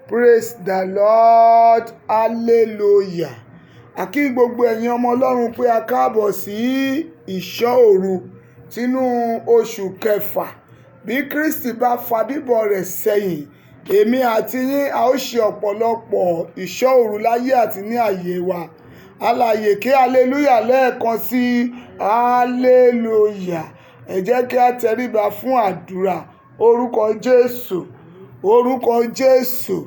Praise the Lord. Hallelujah. Àkí gbogbo ẹ̀yin ọmọ Ọlọ́run pé a káàbọ̀ sí ìṣọ́ òru tínú oṣù kẹfà. Bí Kristi bá fa bíbọ̀ rẹ̀ sẹ́yìn, èmi àti yín a ó ṣe ọ̀pọ̀lọpọ̀ ìṣọ́ òru láyé àti ní àyè wa. Alààyè ké hallelujah lẹ́ẹ̀kan sí hallelujah. Ẹ jẹ́ kí a tẹríba fún àdúrà. Orúkọ Jésù, orúkọ Jésù,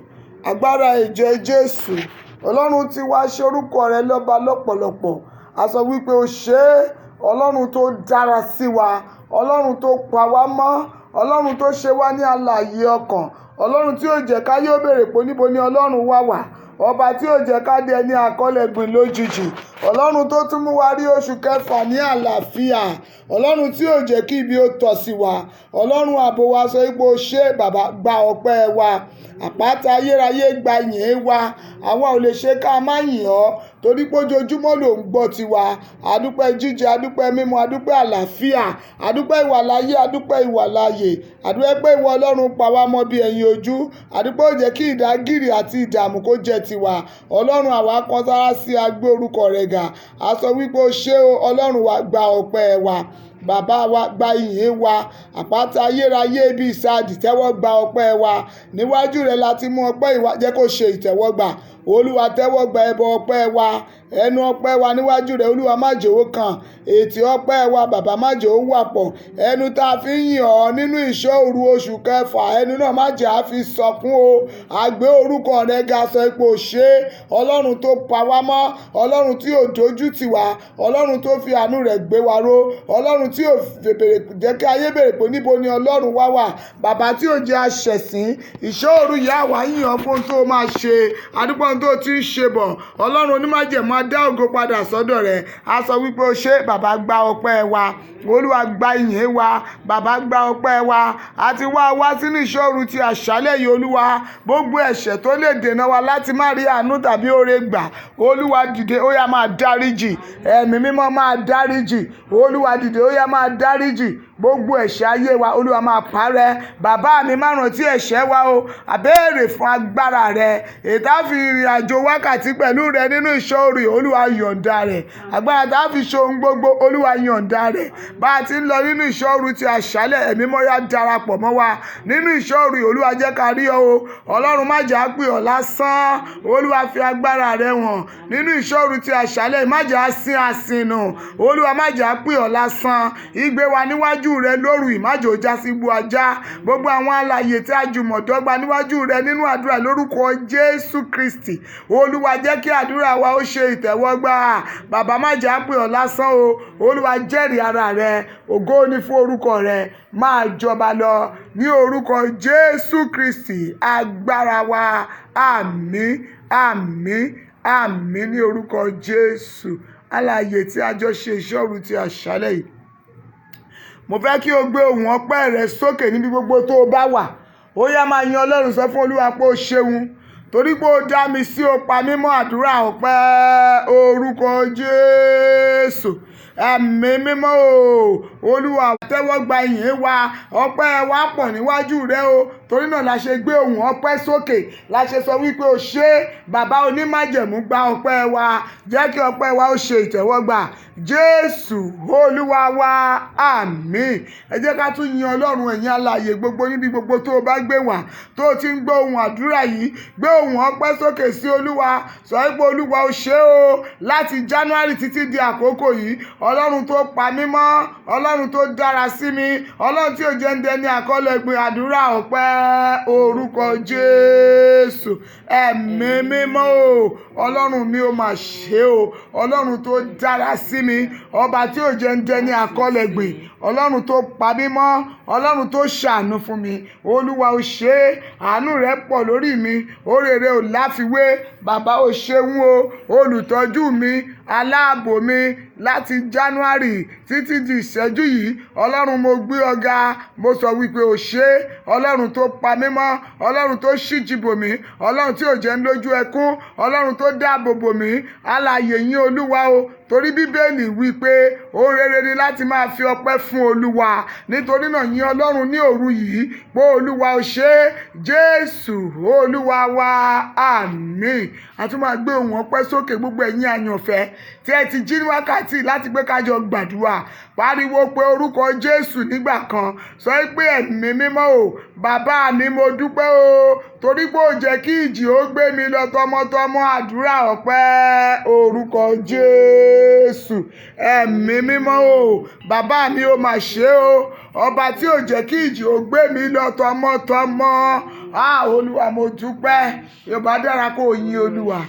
agbára ẹ̀jẹ̀ Jésù. Ọlọ́run tí wá ṣe orúkọ rẹ lọ́ba lọ́pọ̀lọpọ̀. A sọ wípé o ṣé, Ọlọ́run tó dára sí wa, Ọlọ́run tó pa wá mọ́, Ọlọ́run tó ṣe wá ní alààyè ọkàn, Ọlọ́run tí ó jẹ́ ká yóò béèrè pé níbo ni Ọlọ́run wà. Ọba tí ó jẹ́ ká di ẹni àkọlẹ̀gbìn lójijì. Ọlọ́run tó tún mú wa rí oṣù kẹfà ní àlàáfíà. Ọlọ́run tí ó jẹ́ kí ibi ó tọ́ sí wa. Ọlọ́run ààbò wa sọ wípé o ṣé bàbá, gba ọpẹ́ wa. Àpáta ayérayé gba ìyìn wa. Àwa ò lè ṣe ká má yìn ọ́ torí pé ojoojúmọ́ ló ń gbọ́ tiwa. Adúpẹ́ jíjẹ, adúpẹ́ mímu, adúpẹ́ àlàáfíà, adúpẹ́ ìwàláyé, adúpẹ́ ìwàláyè. Adúpẹ́ pé ìwọ Ọlọ́run pa wá mọ́ bí ẹyin ojú. Adúpẹ́ ó jẹ́ kí ìdágìrì àti ìdààmú kó jẹ́ tiwa. Ọlọ́run àwa kan sára sí agbé orúkọ rẹ̀ ga. A sọ wípé o ṣé o, Ọlọ́run wa gba ọpẹ́ wa. Bàbá wa gba ìyìn wa. Àpáta ayérayé ibi ìsáàdì tẹ́wọ́ gba ọpẹ́ wa. Níwájú rẹ̀ láti mú ọpẹ́ ìwà jẹ́ kó ṣe ìtẹ́wọ́gbà. Olúwa tẹ́wọ́ gba ẹbọ ọpẹ́ wa. Ẹnu ọpẹ́ wa níwájú rẹ̀ Olúwa má jẹ́ ó kàn. Ètè ọpẹ́ wa bàbá má jẹ́ ó wà pọ̀. Ẹnu tá a fi ń yìn ọ́ nínú ìṣọ́ òru oṣù kẹfà, ẹnu náà má jẹ́ á fi sọkún o. A gbé orúkọ rẹ̀ ga sọ pé o ṣé, Ọlọ́run tó pa wá mọ́, Ọlọ́run tí ò dojú tì wá, Ọlọ́run tó fi àánú rẹ̀ gbé wa ró, Ọlọ́run tí ò jẹ́ kí ayé béèrè pé níbo ni Ọlọ́run wà. Bàbá tí ò jẹ́ aṣẹ̀sín, ìṣọ́ òru yìí àwa yìn ọ́ fún tó máa ṣe. Adúpẹ́ tó ti ń ṣe bọ̀. Ọlọ́run onímájẹ̀mú á dá ògo padà sọ́dọ̀ rẹ̀. A sọ wípé o ṣé bàbá, gba ọpẹ́ wa. Olúwa gba ìyìn wa. Bàbá gba ọpẹ́ wa. A ti wá sínú ìṣọ́ òru ti àṣálẹ́ yìí Olúwa. Gbogbo ẹ̀ṣẹ̀ tó lè dènà wa láti má rí àánú tàbí oore gbà. Olúwa dìde, ó yá máa dáríjì. Ẹ̀mí mímọ́ máa dáríjì. Olúwa dìde, ó yá máa dáríjì. Gbogbo ẹ̀ṣẹ̀ ayé wa Olúwa máa parẹ́. Bàbá mi má rántí ẹ̀ṣẹ̀ wa o. A béèrè fún agbára rẹ. Ètò á fi ìrìn àjò wákàtí pẹ̀lú rẹ nínú ìṣọ́ òru yìí Olúwa yọ̀ǹda rẹ̀. Agbára tá a fi ṣe ohun gbogbo Olúwa yọ̀ǹda rẹ̀. Bá a ti ń lọ nínú ìṣọ́ òru ti àṣálẹ́, ẹ̀mí mọ́ yá darapọ̀ mọ́ wa. Nínú ìṣọ́ òru yìí Olúwa jẹ́ ká rí ọ o. Ọlọ́run má jẹ́ á pè ọ́ lásán. Olúwa fi agbára rẹ hàn. Nínú ìṣọ́ òru ti àṣálẹ́, má jẹ́ á sin àsìnù. Olúwa má jẹ́ á pè ọ́ lásán. Ìgbé wa níwájú rẹ lóru yìí má jẹ́ ó já sí igbó ajá. Gbogbo àwọn alààyè tí a jùmọ̀ dọ́gba níwájú rẹ nínú àdúrà lórúkọ Jésù Kristi. Olúwa jẹ́ kí àdúrà wa ó ṣe ìtẹ́wọ́gbà. Bàbá má jẹ́ á pè ọ́ lásán o. Olúwa jẹ́rìí ara rẹ. Ògo ni fún orúkọ rẹ. Máa jọba lọ ní orúkọ Jésù Kristi agbára wa. Àmín, àmín, àmín ní orúkọ Jésù. Alààyè tí a jọ ṣe ìṣọ́ òru ti àṣálẹ́ yìí. Mo fẹ́ kí o gbé ohùn ọpẹ́ rẹ sókè níbi gbogbo tó o bá wà. Ó yá máa yin Ọlọ́run, sọ fún Olúwa pé o ṣeun. Torí pé ó dá mi sí, ó pa mí mọ́. Àdúrà ọpẹ́ orúkọ Jésù. Ẹ̀mí mímọ́ o. Olúwa tẹ́wọ́ gba ìyìn wa. Ọpẹ́ wa pọ̀ níwájú rẹ o. Torí náà la ṣe gbé ohùn ọpẹ́ sókè. La ṣe sọ wípé o ṣé bàbá onímájẹ̀mú, gba ọpẹ́ wa. Jẹ́ kí ọpẹ́ wa ó ṣe ìtẹ́wọ́gbà. Jésù Olúwa wa. Àmín. Ẹ jẹ́ ká tún yin Ọlọ́run, ẹ̀yin alààyè gbogbo níbi gbogbo tó o bá gbé wà. Tó o ti ń gbọ́ ohùn àdúrà yìí, gbé ohùn ọpẹ́ sókè sí Olúwa. Sọ wípé Olúwa o ṣé o. Láti January títí di àkókò yìí, Ọlọ́run tó pa mí mọ́, Ọlọ́run tó dára sí mi, Ọlọ́run tí ò jẹ́ ń dẹni àkọlẹ̀gbìn. Àdúrà ọpẹ́ orúkọ Jésù. Ẹ̀mí mímọ́ o. Ọlọ́run mi ó máa ṣe o. Ọlọ́run tó dára sí mi, ọba tí ò jẹ́ ń dẹni àkọlẹ̀gbìn, Ọlọ́run tó pa mí mọ́, Ọlọ́run tó ṣàánú fún mi. Olúwa o ṣé, àánú rẹ pọ̀ lórí mi, oore rẹ ò láfiwé. Bàbá o ṣeun o, olùtọ́jú mi, aláàbò mi láti January títí di ìṣẹ́jú yìí. Ọlọ́run mo gbé ọ ga. Mo sọ wípé o ṣé, Ọlọ́run tó pa mí mọ́, Ọlọ́run tó ṣíji bò mí, Ọlọ́run tí ò jẹ́ ń lójú ẹkún, Ọlọ́run tó dáàbò bò mí. Alààyè yín Olúwa o. torí bíbélì wí pé ohun rere ni láti máa fi ọpẹ́ fún olúwa. Nítorí náà yìn ọlọ́run ní òru yìí pé olúwa ó ṣe é, jésù olúwa wa, àmín. A tún máa gbé ohùn ọpẹ́ sókè, gbogbo ẹ̀yin àyànfẹ́ tí ẹ ti jí ní wákàtí láti pé ká jọ gbàdúrà. Pariwo pé orúkọ jésù nígbà kan, sọ pé ẹ̀mí mímọ́ o, bàbá mi mo dúpẹ́ o, torí pé ó jẹ́ kí ìjì ó gbé mi lọ tọmọtọmọ. Àdúrà ọpẹ́, orúkọ jésù. Ẹ̀mí mímọ́ o, bàbá mi ó mà ṣe o, ọba tí ó jẹ́ kí ìjì ó gbé mi lọ tọmọtọmọ. Olúwa mo dúpẹ́. Yorùbá dára kó yin olúwa.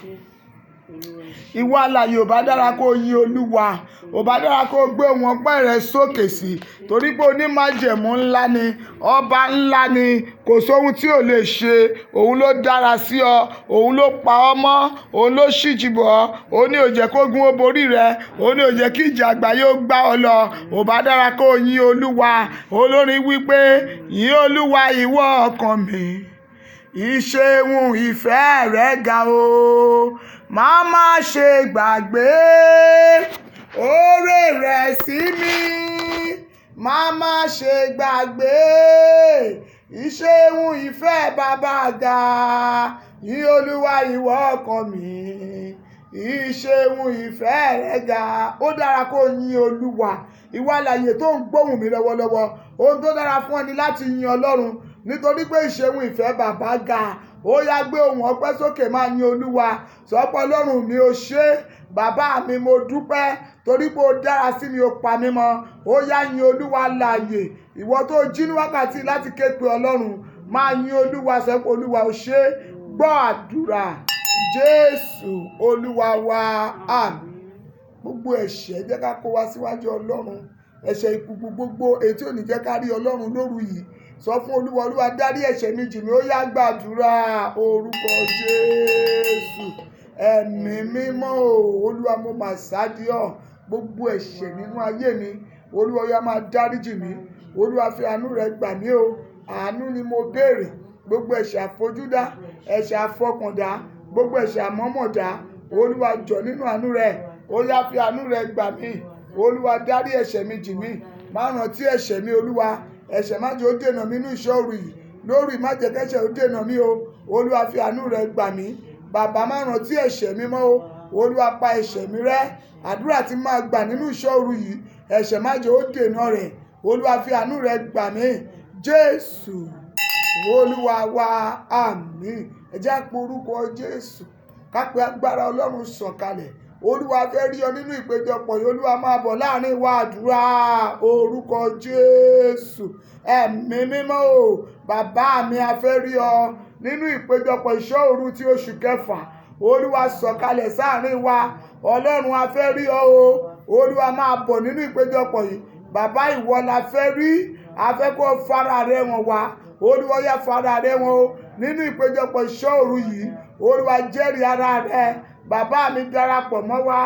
Ìwọ alààyè ò bá dára kó yin olúwa, ò bá dára kó gbé ohùn ọpẹ́ rẹ sókè sí, torí pé onímájẹ̀mú ńlá ni, ọba ńlá ni, kò sóhun tí ò lè ṣe. Òun ló dára sí ọ, òun ló pa ọ́ mọ́, òun ló ṣíjìbọ̀ ọ́, òun ní ó jẹ́ kógun ó borí rẹ, òun ní ó jẹ́ kí ìjà àgbáyé ó gbá ọ lọ. Ò bá dára kó yin olúwa. Olórin wípé yìn olúwa ìwọ ọkàn mi, ìṣeun ìfẹ́ rẹ̀ ga o, má ṣe gbàgbé oore rẹ̀ sí mi, má ṣe gbàgbé ìṣeun ìfẹ́ bàbá ga. Yìn olúwa ìwọ ọkàn mi, ìṣeun ìfẹ́ rẹ̀ ga. Ó dára kó yin olúwa. Ìwọ alààyè tó ń gbóhùn mi lọ́wọ́lọ́wọ́, ohun tó dára fún ọ ni láti yin ọlọ́run, nítorí pé ìṣeun ìfẹ́ bàbá ga. Ó yá gbé ohùn ọpẹ́ sókè, máa yin olúwa. Sọ pé ọlọ́run mi ó ṣé, bàbá mi mo dúpẹ́, torí pé ó dára sí mi, ó pa mí mọ́. Ó yá yin olúwa alààyè. Ìwọ tó jí ní wákàtí láti ké pe ọlọ́run, máa yin olúwa. Sọ pé olúwa ó ṣé. Gbọ́ àdúrà jésù olúwa wa, àmín. Gbogbo ẹ̀ṣẹ̀ jẹ́ ká kó wá síwájú ọlọ́run. Ẹ̀ṣẹ̀ ìkùùkù gbogbo èyí tí ò ní jẹ́ ká rí ọlọ́run lóru yìí, sọ fún olúwa, olúwa dárí ẹ̀ṣẹ̀ mi jì mí. Ó yá gbàdúrà, orúkọ jésù. Ẹ̀mí mímọ́ o, olúwa mo mà sáàdì ọ́. Gbogbo ẹ̀ṣẹ̀ nínú ayé mi, olúwa ó yá máa dáríjì mí. Olúwa fi àánú rẹ gbà mí o. Àánú ni mo béèrè. Gbogbo ẹ̀ṣẹ̀ àfojúdá, ẹ̀ṣẹ̀ àfọkàndá, gbogbo ẹ̀ṣẹ̀ àmọ̀mọ̀dá, olúwa jọ̀ nínú àánú rẹ, ó yá fi àánú rẹ gbà mí. Olúwa dárí ẹ̀ṣẹ̀ mi jì mí. Má rántí ẹ̀ṣẹ̀ mi olúwa. Ẹ̀ṣẹ̀ má jẹ́ ó dènà mí nínú ìṣọ́ òru yìí. Lórí má jẹ́ kẹ́ṣẹ̀ ó dènà mí o. Olúwa fi àánú rẹ gbà mí. Bàbá má rántí ẹ̀ṣẹ̀ mi mọ́ o. Olúwa pa ẹ̀ṣẹ̀ mi rẹ́. Àdúrà tí máa gbà nínú ìṣọ́ òru yìí, ẹ̀ṣẹ̀ má jẹ́ ó dènà rẹ̀. Olúwa fi àánú rẹ gbà mí. Jésù olúwa wa, àmín. Ẹ jẹ́ á pe orúkọ Jésù, ká pe agbára ọlọ́run sọ̀kalẹ̀. Olúwa fẹ́ rí ọ nínú ìpéjọpọ̀ yìí. Olúwa máa bọ̀ láàrin wa. Àdúrà orúkọ Jésù. Ẹ̀mí mímọ́ o, bàbá mi a fẹ́ rí ọ nínú ìpéjọpọ̀ ìṣọ́ òru ti oṣù kẹfà. Olúwa sọ̀kalẹ̀ sáàrin wa. Ọlọ́run a fẹ́ rí ọ o. Olúwa máa bọ̀ nínú ìpéjọpọ̀ yìí. Bàbá ìwọ la fẹ́ rí. A fẹ́ kó fara rẹ wọn wá. Olúwa yá fara rẹ wọn o nínú ìpéjọpọ̀ ìṣọ́ òru yìí. Olúwa jẹ́rìí ara rẹ. Bàbá mi darapọ̀ mọ́ wa.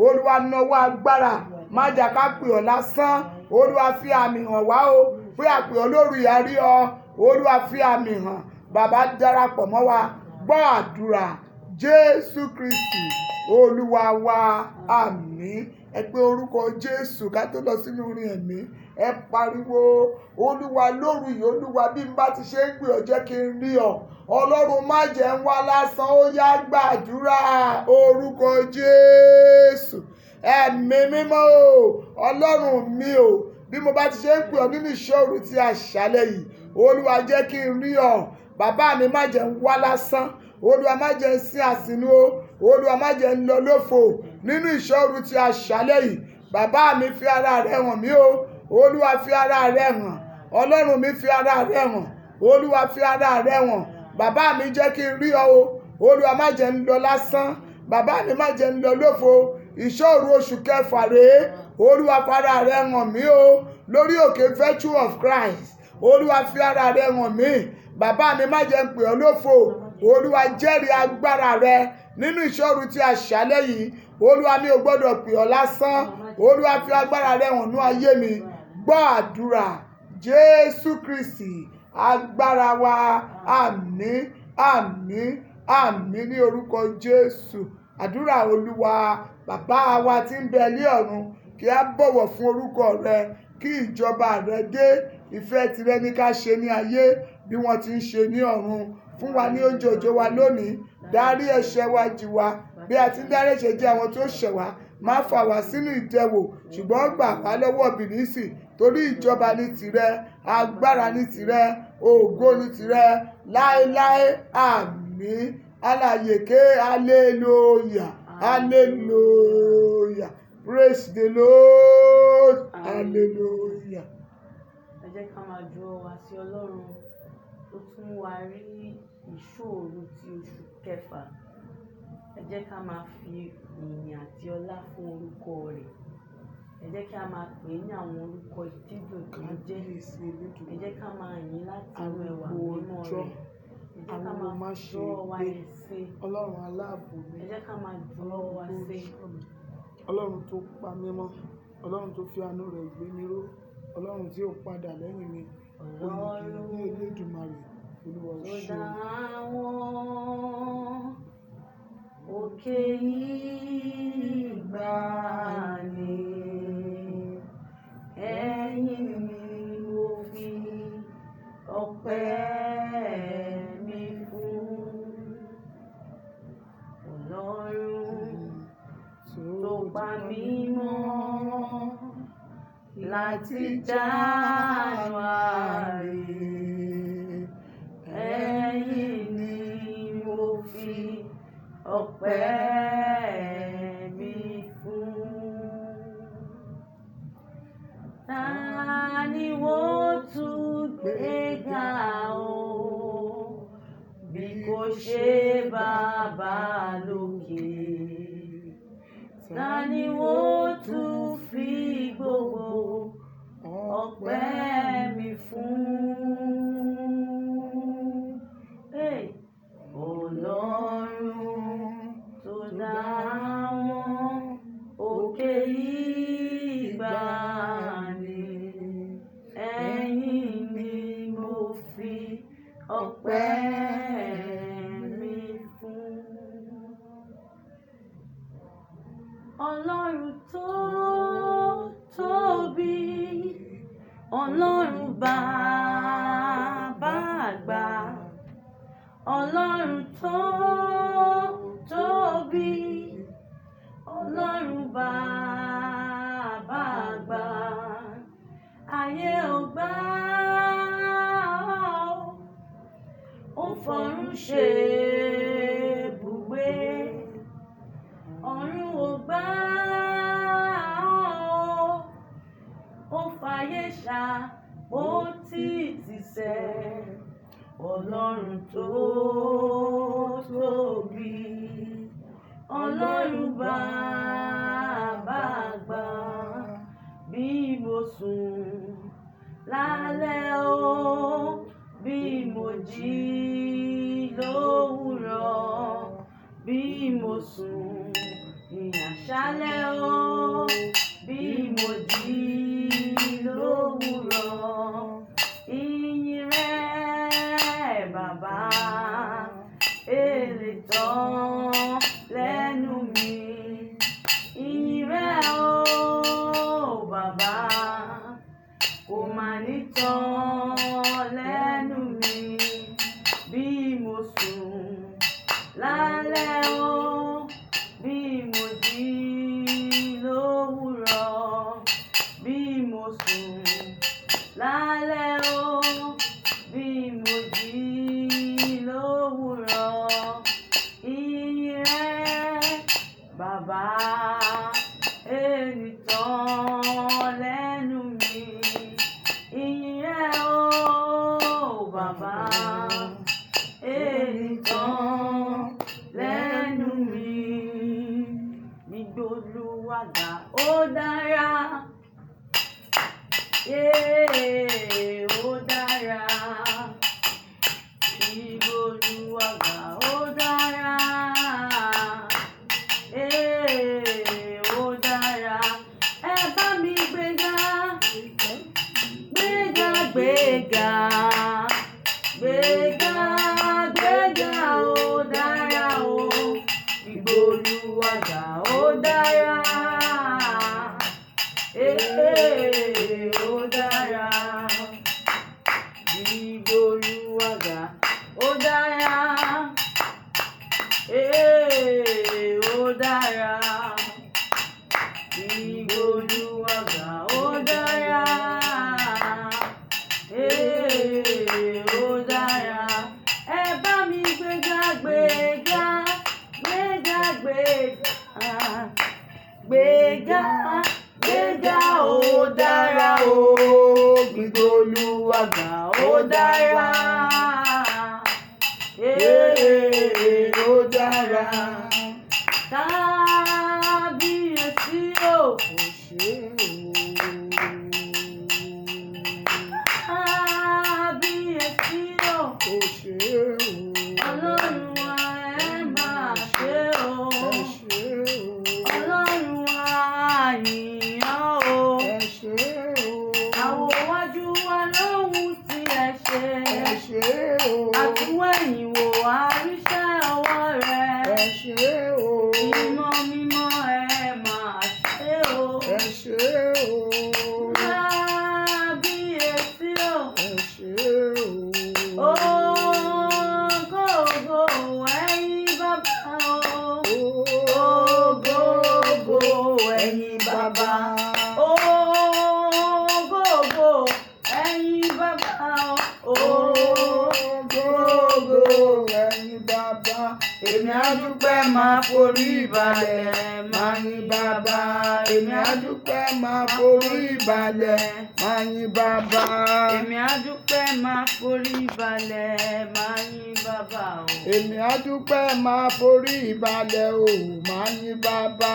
Olúwa nawọ́ agbára. Má jà ká pè ọ́ lásán. Olúwa fi àmì hàn wá o pé àpè ọ́ lóru ìyàrí ọ. Olúwa fi àmì hàn. Bàbá darapọ̀ mọ́ wa. Gbọ́ àdúrà Jésù Kristi olúwa wa, àmín. Ẹ pé orúkọ Jésù ká tó lọ sínú orin ẹ̀mí. Ẹ pariwo, olúwa lóru yìí, olúwa bí n bá ti ṣe ń pè ọ́ jẹ́ kí n rí ọ. Ọlọ́run má jẹ́ ń wá lásán. Ó yá gbàdúrà orúkọ Jésù. Ẹ̀mí mímọ́ o, ọlọ́run mi o, bí mo bá ti ṣe ń pè ọ́ nínú ìṣọ́ òru ti àṣálẹ́ yìí, olúwa jẹ́ kí n rí ọ. Bàbá mi má jẹ́ ń wá lásán. Olúwa má jẹ́ ń sin àsìnú o. Olúwa má jẹ́ ń lọ lófo nínú ìṣọ́ òru ti àṣálẹ́ yìí. Bàbá mi fi ara rẹ hàn mí o. Olúwa fi ara rẹ hàn. Ọlọ́run mi fi ara rẹ hàn. Olúwa fi ara rẹ hàn. Bàbá mi jẹ́ kí n rí ọ o. Olúwa má jẹ́ ń lọ lásán. Bàbá mi má jẹ́ ń lọ lófo. Ìṣọ́ òru oṣù kẹfà rèé. Olúwa fi ara rẹ hàn mí o. Lórí òkè Virtue of Christ. Olúwa fi ara rẹ hàn mí. Bàbá mi má jẹ́ ń pè ọ́ lófo. Olúwa jẹ́rìí agbára rẹ nínú ìṣọ́ òru ti àṣálẹ́ yìí. Olúwa mi ò gbọ́dọ̀ pè ọ́ lásán. Olúwa fi agbára rẹ hàn ní ayé mi. Gbọ́ àdúrà Jésù Kristi agbára wa, àmín, àmín, àmín ní orúkọ Jésù. àdúrà Olúwa. Bàbá wa tí ń bẹ ní ọ̀run, kí a bọ̀wọ̀ fún orúkọ rẹ, kí ìjọba rẹ dé. Ìfẹ́ tìrẹ ní ká ṣe ní ayé bí wọ́n ti ń ṣe ní ọ̀run. Fún wa ní oúnjẹ òòjọ́ wa lónìí. Dárí ẹ̀ṣẹ̀ wa jì wá bí a ti ń dárí ẹ̀ṣẹ̀ jì àwọn tó ṣẹ̀ wá. Má fà wá sínú ìdẹwò, ṣùgbọ́n gbà wá lọ́wọ́ bìlísì. Torí ìjọba ní tìrẹ, agbára ní tìrẹ, ògo ní tìrẹ, láéláé. Àmín. Alààyè ké hallelujah, hallelujah. Praise the Lord. Hallelujah. Ẹ jẹ́ ká máa ju ọwọ́ wa sí Ọlọ́run tó tún wá rí ìṣòro ti oṣù kẹfà. Ẹ jẹ́ ká máa fi ìyìn àti ọlá fún orúkọ rẹ̀. Ẹ jẹ́ kí a máa pè é ní àwọn orúkọ dídùn tó jẹ́. Ẹ jẹ́ ká máa yìn láti inú ẹwà mímọ́ rẹ̀. Ẹ jẹ́ ká máa ju ọwọ́ wa sí Ọlọ́run aláàbò mi. Ẹ jẹ́ ká máa ju ọwọ́ wa sí Ọlọ́run tó pa mí mọ́, Ọlọ́run tó fi àánú rẹ̀ gbé mi ró, Ọlọ́run tí ó padà lẹ́yìn mi. Ọlọ́run Olùgbé Elédùmarè, Olúwa tó ṣe. dá àwọn òkè ìgbàanì. Ẹ̀yin ni mo fi ọpẹ́ mi fún. Ọlọ́run tó pa mí mọ́ láti January. Ẹ̀yin ni mo fi ọpẹ́ mi fún. Ta ni wọ́n tún gbé ga o bí kò ṣe Bàbá lókè? Ta ni wọ́n tún fi gbogbo ọpẹ́ mi fún? Hey! Ọlọ́run tó dá àwọn òkè ìgbàanì. Ẹ̀yin ni mo fi ọpẹ́ mi fún. Ọlọ́run tó tóbi, Ọlọ́run bàbá àgbà. Ọlọ́run tó tóbi, Ọlọ́run bàbá àgbà. Ayé ò gbà ó fọ̀run ṣe ibùgbé. Ọ̀run ò gbà ó fàyè ṣàpótí-ìtìsẹ̀. Ọlọ́run tó tóbi, Ọlọ́run bàbá àgbà. Bí mo sùn lálẹ́ o, bí mo jí lówùúrọ̀, bí mo sùn ní àṣálẹ́ o, bí mo jí lówùúrọ̀. Ìyìn rẹ Bàbá èlé tán lẹ́nu mi. Ìyìn rẹ o Bàbá kò má ní tán lẹ́nu mi. Bí mo sùn lálẹ́ o, bí mo jí lówùúrọ̀, bí mo sùn lálẹ́ o, bí mo jí lówùúrọ̀. Ìyìn rẹ Bàbá èlé tán lẹ́nu mi. Ìyìn rẹ o Bàbá èlé tán lẹ́nu mi. Gbígbé Olúwa ga ó dára. Ó dára. Gbígbé Olúwa ga ó dára. Ó dára. Ẹ bá mi gbéga, gbéga, gbéga, gbéga, gbéga, ó dára o. Gbígbé Olúwa ó dára. Olúwaga ó dára, ó dára. Olúwaga ó dára, ó dára. Ẹ bá mi gbéga, gbéga, gbéga, gbéga, gbéga, gbéga, ó dára o. Gbígbé Olúwaga ó dára, ó dára. Kábíyèsí o, kò ṣe o. Kábíyèsí o, kò ṣe o. Ọlọ́run wa ẹ máa ṣe o. Ẹ ṣe o. Ọlọ́run wa yìn ọ́ o. Ẹ ṣe o. Àwọn iwájú wa lóhun tí ẹ ṣe. Ẹ ṣe o. Àtúwẹ̀yìn wò àríṣẹ́ ọwọ́ rẹ. Ẹ ṣe o. Mímọ́ mímọ́ ẹ máa ṣe o. Ẹ ṣe o. Kábíyèsí o. Ẹ ṣe o. Ògo ògo ẹ̀yin bàbá o. Ògo ògo ẹ̀yin bàbá. Ògo ògo ẹ̀yin bàbá o. Ògo ògo ẹ̀yin bàbá. Èmi á dúpẹ́ máa forí balẹ̀ máa yìn bàbá. Èmi á dúpẹ́ máa forí balẹ̀ máa yìn bàbá. Èmi á dúpẹ́ máa forí balẹ̀ máa yìn bàbá o. Èmi á dúpẹ́ máa forí balẹ̀ o máa yìn bàbá.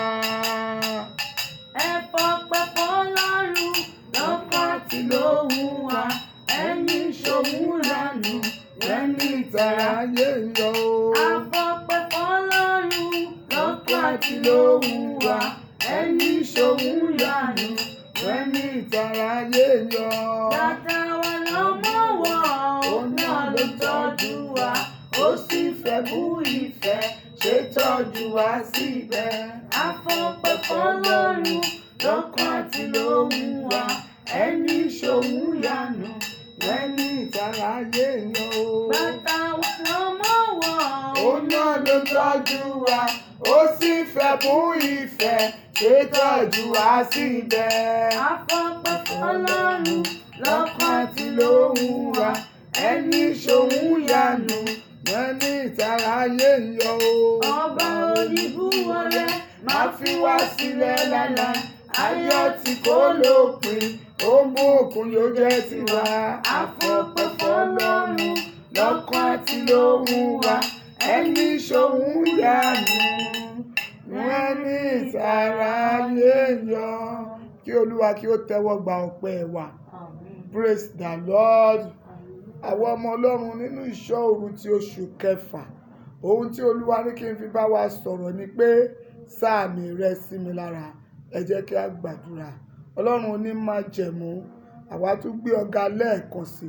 Ẹ fọpẹ́ fọ́lọ́run lọ́kàn àti lóhùn wa. Ẹni ṣòun lánàá lẹ́ni ìtara ayé yọ o. A fọpẹ́ fọ́lọ́run lọ́kàn àti lóhùn wa. Ẹni ṣòun lánàá lẹ́ni ìtara ayé yọ. Bàtà wa lọ́mọ wọ̀ òun náà ló tọ́jú wa. Ó sì fẹ́ bú ìfẹ́ ṣètọ́jú wa síbẹ̀. A fọpẹ́ fọ́lọ́run lọ́kàn àti lóhùn wa. Ẹni ṣòun yanu lẹ́ni ìtara ayé yọ o. Bàtà wa lọ́mọ wọ̀ òun náà ló tọ́jú wa. Ó sì fẹ́ bú ìfẹ́ ṣètọ́jú wa síbẹ̀. A fọpẹ́ fọ́lọ́run lọ́kàn àti lóhùn wa. Ẹni ṣòun yanu lẹ́ni ìtara ayé yọ o. Ọba oníbúwọlé máa fi wá sílẹ̀ láláì. Ayọ̀ tí kò lópin, ogun òkun yóò jẹ́ tiwa. A fọpẹ́ fọ́lọ́run lọ́kàn àti lóhùn wa. Ẹni ṣòun yanu lẹ́ni ìtara ayé yọ. Kí Olúwa kí ó tẹ́wọ́ gba ọpẹ́ wa. Praise the Lord. Àwọn ọmọ Ọlọ́run nínú ìṣọ́ òru ti oṣù kẹfà. Ohun tí Olúwa ní kí n fi bá wa sọ̀rọ̀ ni pé sáàmì rẹ sí mi lára. Ẹ jẹ́ kí a gbàdúrà. Ọlọ́run onímájẹ̀mú, àwa tún gbé ọ̀gá lẹ́ẹ̀kan sí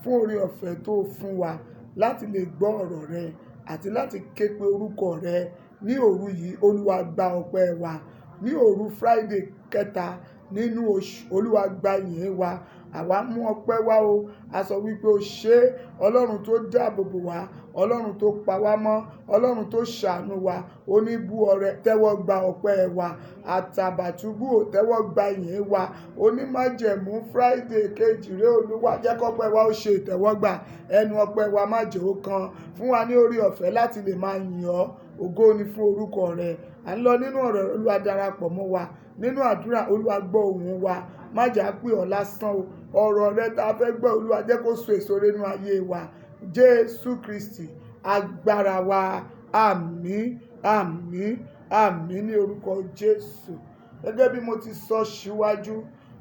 fún oore ọ̀fẹ́ tó fún wa láti lè gbọ́ ọ̀rọ̀ rẹ àti láti ké pe orúkọ rẹ ní òru yìí. Olúwa gba ọpẹ́ wa. Ní òru Friday kẹta nínú oṣù, Olúwa gba ìyìn wa. Àwa mú ọpẹ́ wá o. A sọ wípé o ṣé Ọlọ́run tó dáàbò bò wá, Ọlọ́run tó pa wá mọ́, Ọlọ́run tó ṣàánú wa. Oníbú ọrẹ tẹ́wọ́ gba ọpẹ́ wa. Àtàbàtúbú ò tẹ́wọ́ gba ìyìn wa. Onímájẹ̀mú Friday kejì rẹ Olúwa jẹ́ kọ́pẹ́ wa ó ṣe ìtẹ́wọ́gbà. Ẹnu ọpẹ́ wa má jẹ́ ó kan. Fún wa ní oore ọ̀fẹ́ láti lè máa yìn ọ́. Ògo ni fún orúkọ rẹ. À ń lọ nínú ọ̀rọ̀ rẹ, Olúwa darapọ̀ mọ́ wa. Nínú àdúrà, Olúwa gbọ́ ohùn wa. Má jà pé ọ́ lásán o. Ọ̀rọ̀ rẹ tá a fẹ́ gbọ́, Olúwa jẹ́ kó so èso nínú ayé wa. Jésù Kristi agbára wa. Àmín, àmín, àmín ní orúkọ Jésù. Gẹ́gẹ́ bí mo ti sọ síwájú,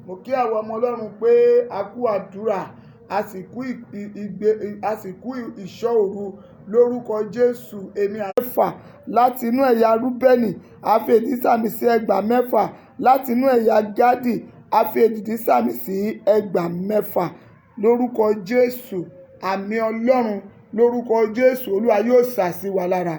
mo kí àwọn ọmọ Ọlọ́run pé a kú àdúrà, àsìkò ìṣọ́ òru lórúkọ Jésù. Èmi àfẹ́fà láti inú ẹ̀yà Rúbẹ́nì, a fi èdìdí sàmì sí ẹgbàá mẹ́fà. Láti inú ẹ̀yà Gádì, a fi èdìdí sàmì sí ẹgbàá mẹ́fà. Lórúkọ Jésù, àmì Ọlọ́run lórúkọ Jésù. Olúwa yóò sà sí wa lára.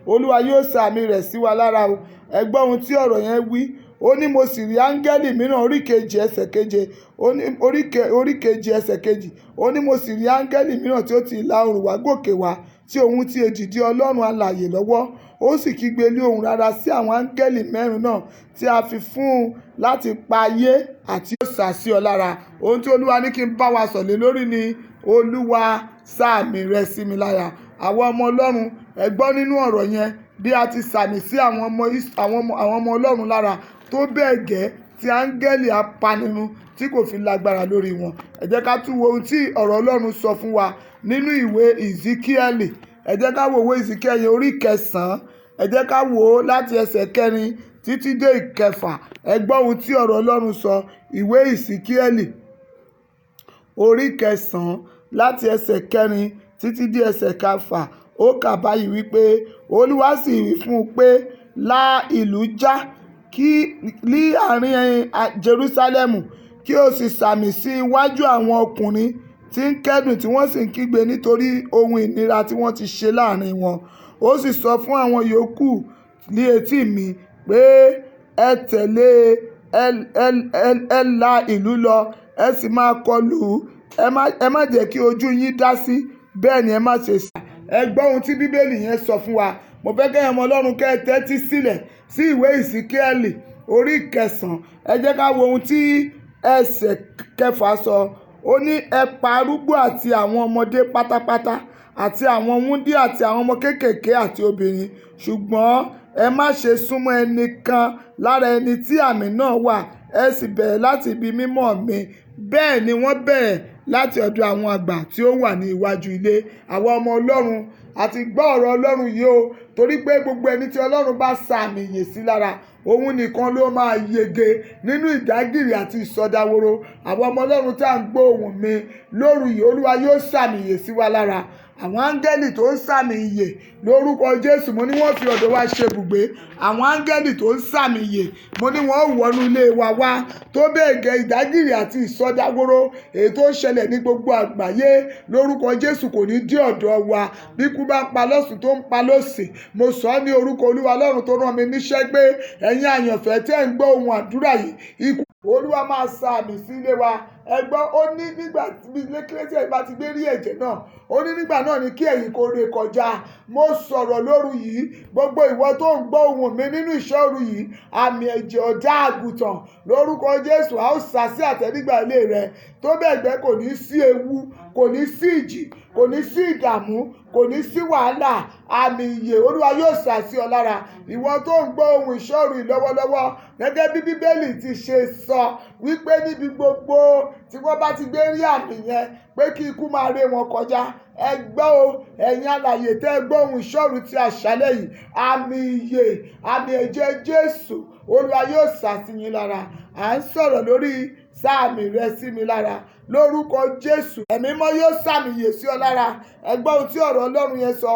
Olúwa yóò sà àmì rẹ̀ sí wa lára o. Ẹ gbọ́ ohun tí ọ̀rọ̀ yẹn wí. ó ní mo sì rí áńgẹ́lì mìíràn orí kejì ẹsẹ̀ keje orí kejì ẹsẹ̀ kejì ó ní mo sì rí áńgẹ́lì mìíràn tí ó ti ìlà oòrùn wá gòkè wá tí òun ti èdìdì Ọlọ́run alààyè lọ́wọ́ ó sì kígbe lé ohùn rara sí àwọn áńgẹ́lì mẹ́rin náà tí a fi fún un láti pa ayé àti òòṣà sí ọ lára. Ohun tí Olúwa ní kí n bá wa sọ̀lé lórí ni Olúwa sàmì rẹ sí mi lára. Àwọn ọmọ Ọlọ́run ẹ gbọ́ nínú ọ̀rọ̀ yẹn bí a ti sàmì sí àwọn ọmọ Ọlọ́run lára tó bẹ́ẹ̀ gẹ́ tí áńgẹ́lì apanirun tí kò fi lágbára lórí wọn. Ẹ jẹ́ ká tún wo ohun tí ọ̀rọ̀ Ọlọ́run sọ fún wa nínú ìwé Ìsíkíẹ́lì. Ẹ jẹ́ ká wo ìwé Ìsíkíẹ́lì orí kẹsàn-án. Ẹ jẹ́ ká wò ó láti ẹsẹ̀ kẹrin títí dé ìkẹfà. Ẹ gbọ́ ohun tí ọ̀rọ̀ Ọlọ́run sọ. Ìwé Ìsíkíẹ́lì orí kẹsàn-án láti ẹsẹ̀ kẹrin títí dé ẹsẹ̀ kẹfà. Ó kà báyìí wípé Olúwa sì wí fún un pé lá ìlú já ní àárín Jerúsálẹ́mù kí o sì sàmì sí iwájú àwọn ọkùnrin tí ń kẹ́dùn tí wọ́n sì ń kígbe nítorí ohun ìnira tí wọ́n ti ṣe láàrin wọn. Ó sì sọ fún àwọn yòókù ní etí mi pé ẹ tẹ̀lé ẹ la ìlú lọ ẹ sì máa kọlù ẹ má jẹ́ kí ojú yín dá sí bẹ́ẹ̀ ni ẹ má ṣe sà. Ẹ gbọ́ ohun tí Bíbélì yẹn sọ fún wa. Mo fẹ́ kẹ́yin ọmọ Ọlọ́run kẹ́ ẹ tẹ́tí sílẹ̀ sí ìwé Ìsíkíẹ́lì orí kẹsàn-án. Ẹ jẹ́ ká wo ohun tí ẹsẹ̀ kẹfà sọ. Ó ní ẹ pa arúgbó àti àwọn ọmọdé pátápátá àti àwọn wúńdíá àti àwọn ọmọ kéékèèké àti obìnrin ṣùgbọ́n ẹ má ṣe súnmọ́ ẹnìkan lára ẹni tí àmì náà wà. Ẹ sì bẹ̀rẹ̀ láti ibi mímọ́ mi. Bẹ́ẹ̀ ni wọ́n bẹ̀rẹ̀ láti ọ̀dọ̀ àwọn àgbà tí ó wà ní iwájú ilé. Àwa ọmọ Ọlọ́run àti gbọ́ ọ̀rọ̀ Ọlọ́run yìí o torí pé gbogbo ẹni tí Ọlọ́run bá sàmì ìyè sí lára òun nìkan ló máa yege nínú ìdágìrì àti ìsọdaworo. Àwọn ọmọ Ọlọ́run tá à ń gbọ́ ohùn mi lóru yìí Olúwa yóò sàmì ìyè sí wa lára. Àwọn áńgẹ́lì tó ń sàmì ìyè lórúkọ Jésù mo ní wọ́n fi ọ̀dọ̀ wa ṣe ibùgbé. Àwọn áńgẹ́lì tó ń sàmì ìyè mo ní wọ́n wọnú ilé wa wá tó bẹ́ẹ̀ gẹ́ ìdágìrì àti ìsọdaworo èyí tó ń ṣẹlẹ̀ ní gbogbo àgbáyé lórúkọ Jésù kò ní dé ọ̀dọ̀ wa. Bí ikú bá ń pa lọ́sùn tó ń pa lọ́sìn mo sọ ọ́ ní orúkọ Olúwa Ọlọ́run tó rán mi níṣẹ́ pé ẹ̀yin àyànfẹ́ tẹ́ ń gbọ́ ohùn àdúrà yìí ikú Olúwa máa sàmì sí ilé wa. Ẹ gbọ́ ó ní nígbà tí lékèlétí ẹ̀ bá ti gbé rí ẹ̀jẹ̀ náà ó ní nígbà náà ni kí ẹ̀yin kó ré kọjá. Mo sọ̀rọ̀ lóru yìí gbogbo ìwọ tó ń gbọ́ ohùn mi nínú ìṣọ́ru yìí àmì ẹ̀jẹ̀ ọ̀dà àgùntàn lórúkọ Jésù a ó sà sí àtẹ̀nígbà ilé rẹ tó bẹ́ẹ̀ gbẹ́ kò ní sí ewu kò ní sí ìjì kò ní sí ìdààmú kò ní sí wàhálà. Àmì ìyè Olúwa yóò sà sí ọ lára. Ìwọ tó ń gbọ́ ohùn ìṣọ́ru yìí lọ́wọ́lọ́wọ́ gẹ́gẹ́ bí Bíbélì ti ṣe sọ wípé níbi gbogbo tí wọ́n bá ti gbé rí àmì yẹn pé kí ikú máa ré wọn kọjá. Ẹ gbọ́ o ẹ̀yin alààyè tẹ́ ẹ gbọ́ ohùn ìṣọ́ru ti àṣálẹ́ yìí àmì ìyè àmì ẹ̀jẹ̀ Jésù Olúwa yóò sà sí yín lára. À ń sọ̀rọ̀ lórí sàmì rẹ sí mi lára lórúkọ Jésù. Ẹ̀mí mọ́ yóò sàmì ìyè sí ọ lára. Ẹ gbọ́ ohun tí ọ̀rọ̀ Ọlọ́run yẹn sọ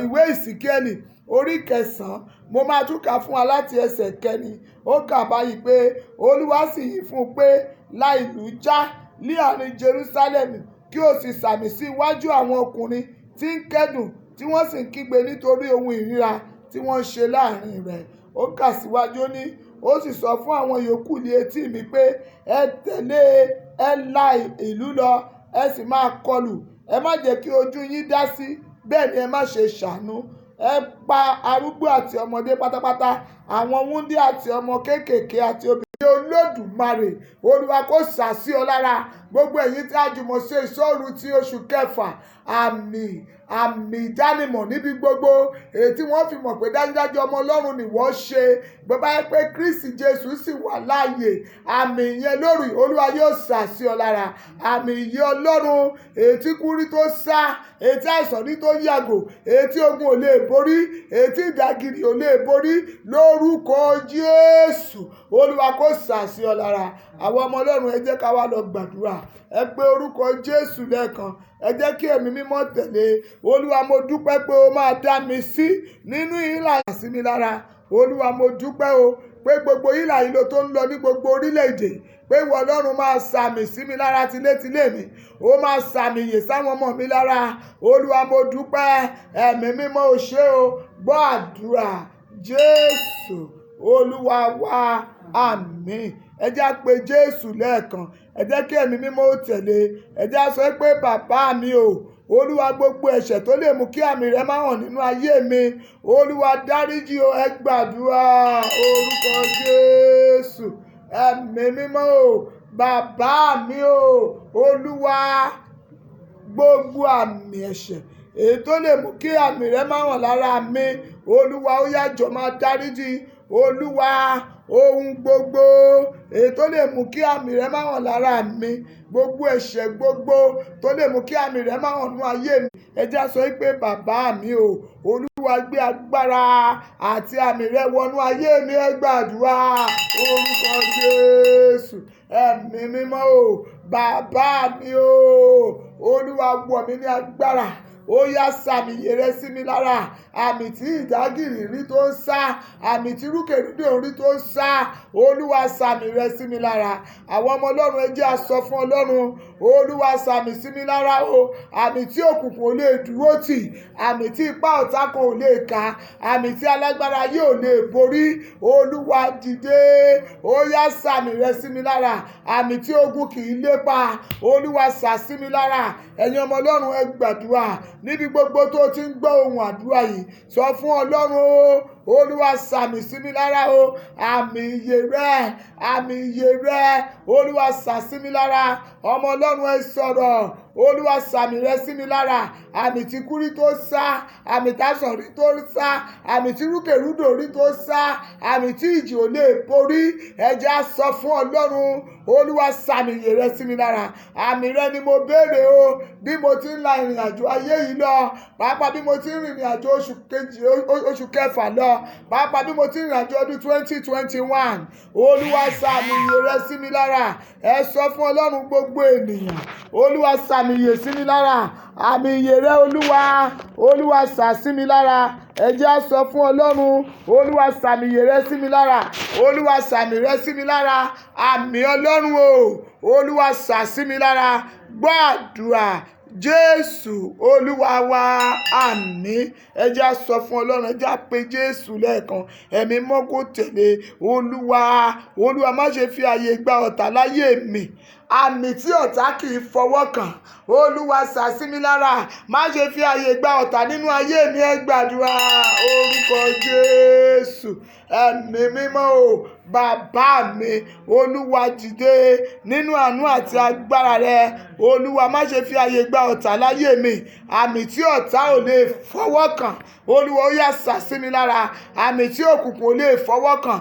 ìwé Ìsíkíẹ́lì orí kẹsàn-án mo máa tún kà fún wa láti ẹsẹ̀ kẹrin. Ó kà báyìí pé Olúwa sì wí fún un pé lá ìlú já ní àárín Jerúsálẹ́mù kí o sì sàmì sí iwájú àwọn ọkùnrin tí ń kẹ́dùn tí wọ́n sì ń kígbe nítorí ohun ìríra tí wọ́n ṣe láàrin rẹ̀. Ó kà síwájú ní ó sì sọ fún àwọn yòókù ní etí mi pé ẹ tẹ̀lé ẹ la ìlú lọ ẹ sì máa kọlù ẹ má jẹ́ kí ojú yín dá sí bẹ́ẹ̀ ni ẹ má ṣe ṣàánú. Ẹ pa arúgbó àti ọmọdé pátápátá àwọn wúńdíá àti ọmọ kéékèèké àti obìnrin. Olódùmarè Olúwa kó sà sí ọ lára. Gbogbo ẹ̀yin tí a jùmọ̀ ṣe ìṣọ́ru ti oṣù kẹfà àmì ìdánimọ̀ níbi gbogbo èyí tí wọ́n fi mọ̀ pé dájúdájú ọmọ Ọlọ́run ni wọ́n ṣe bó bá yẹ pé Kristi Jésù sì wà láàyè àmì yẹn lórí Olúwa yóò sà sí ọ lára. Àmì ìyè Ọlọ́run èyí tí kú rí tó sá èyí tí àìsàn rí tó yàgò èyí tí ogun ò lè borí èyí tí ìdàgìrì ò lè borí lórúkọ Jésù Olúwa kó sà sí ọ lára. Àwọn ọmọ Ọlọ́run ẹ jẹ́ ká wá lọ gbàdúrà. Ẹ pé orúkọ Jésù lẹ́ẹ̀kan ẹ jẹ́ kí ẹ̀mí mímọ́ tẹ̀lé. Olúwa mo dúpẹ́ pé o máa dá mi sí nínú ìlà sí mi lára. Olúwa mo dúpẹ́ o pé gbogbo ìlà yìí ló tó ń lọ ní gbogbo orílẹ̀-èdè pé ìwọ Ọlọ́run máa sàmì sí mi lára tilétilé mi ó máa sàmì ìyè sáwọn ọmọ mi lára. Olúwa mo dúpẹ́ ẹ̀mí mímọ́ o ṣé o gbọ́ àdúrà Jésù Olúwa wa àmín. Ẹ jẹ́ á pe Jésù lẹ́ẹ̀kan, ẹ jẹ́ kí ẹ̀mí mímọ́ ó tẹ̀lé, ẹ jẹ́ á sọ pé bàbá mi o, Olúwa gbogbo ẹ̀ṣẹ̀ tó lè mú kí àmì rẹ má hàn nínú ayé mi, Olúwa dáríjì o. Ẹ gbàdúrà orúkọ Jésù. Ẹ̀mí mímọ́ o, bàbá mi o, Olúwa gbogbo àmì ẹ̀ṣẹ̀ èyí tó lè mú kí àmì rẹ má hàn lára mi, Olúwa ó yá jọ̀ọ́ máa dáríjì. Olúwa ohun gbogbo èyí tó lè mú kí àmì rẹ má hàn lára mi, gbogbo ẹ̀ṣẹ̀ gbogbo tó lè mú kí àmì rẹ má hàn nínú ayé mi, ẹ jẹ́ á sọ pé bàbá mi o, Olúwa gbé agbára àti àmì rẹ wọnú ayé mi. Ẹ gbàdúrà orúkọ Jésù. Ẹ̀mí mímọ́ o, bàbá mi o, Olúwa wọ̀ mí ní agbára, ó yá sàmì ìyè rẹ sí mi lára. Àmì tí ìdágìrì rí tó ń sá, àmì tí rúkèrúdò rí tó ń sá, Olúwa sàmì rẹ sí mi lára. Àwọn ọmọ Ọlọ́run ẹ jẹ́ á sọ fún Ọlọ́run, Olúwa sàmì sí mi lára o. Àmì tí òkùnkùn ò lè dúró tì, àmì tí ipá ọ̀tá kan ò lè ká, àmì tí alágbára ayé ò lè borí, Olúwa dìde, ó yá sàmì rẹ sí mi lára. Àmì tí ogun kì í lépa, Olúwa sà sí mi lára. Ẹ̀yin ọmọ Ọlọ́run ẹ gbàdúrà níbi gbogbo tó ti ń gbọ́ ohùn àdúrà yìí, sọ fún Ọlọ́run o, Olúwa sàmì sí mi lára o. Àmì ìyè rẹ, àmì ìyè rẹ, Olúwa sà sí mi lára. Ọmọ Ọlọ́run ẹ sọ̀rọ̀, Olúwa sàmì rẹ sí mi lára. Àmì tí kú rí tó sá, àmì tásán rí tó sá, àmì tí rúkèrúdò rí tó sá, àmì tí ìjì ò lè borí, ẹ jẹ́ á sọ fún Ọlọ́run, Olúwa sàmì ìyè rẹ sí mi lára. Àmì rẹ ni mo béèrè o, bí mo ti ń la ìrìn àjò ayé yìí lọ, pàápàá bí mo ti ń rìnrìn àjò oṣù kẹfà lọ, pàápàá bí mo ti ń rìnrìn àjò ọdún 2021, Olúwa sàmì ìyè rẹ sí mi lára. Ẹ sọ fún Ọlọ́run gbogbo ènìyàn, Olúwa sàmì ìyè sí mi lára. Àmì ìyè rẹ Olúwa, Olúwa sà sí mi lára. Ẹ jẹ́ á sọ fún Ọlọ́run, Olúwa sàmì ìyè rẹ sí mi lára. Olúwa sàmì rẹ sí mi lára. Àmì Ọlọ́run o, Olúwa sà sí mi lára. Gbọ́ àdúrà Jésù Olúwa wa àmín. Ẹ jẹ́ á sọ fún Ọlọ́run, ẹ jẹ́ á pe Jésù lẹ́ẹ̀kan, ẹ̀mí mọ́ kó tẹ̀lé. Olúwa, Olúwa má ṣe fi àyè gba ọ̀tá láyé mi. Àmì tí ọ̀tá kì í fọwọ́ kàn, Olúwa sà sí mi lára. Má ṣe fi àyè gba ọ̀tá nínú ayé mi. Ẹ gbàdúrà orúkọ Jésù. Ẹ̀mí mímọ́ o, bàbá mi, Olúwa dìde nínú àánú àti agbára rẹ. Olúwa má ṣe fi àyè gba ọ̀tá láyé mi. Àmì tí ọ̀tá ò lè fọwọ́ kàn, Olúwa ó yá sà sí mi lára. Àmì tí òkùnkùn ò lè fọwọ́ kàn,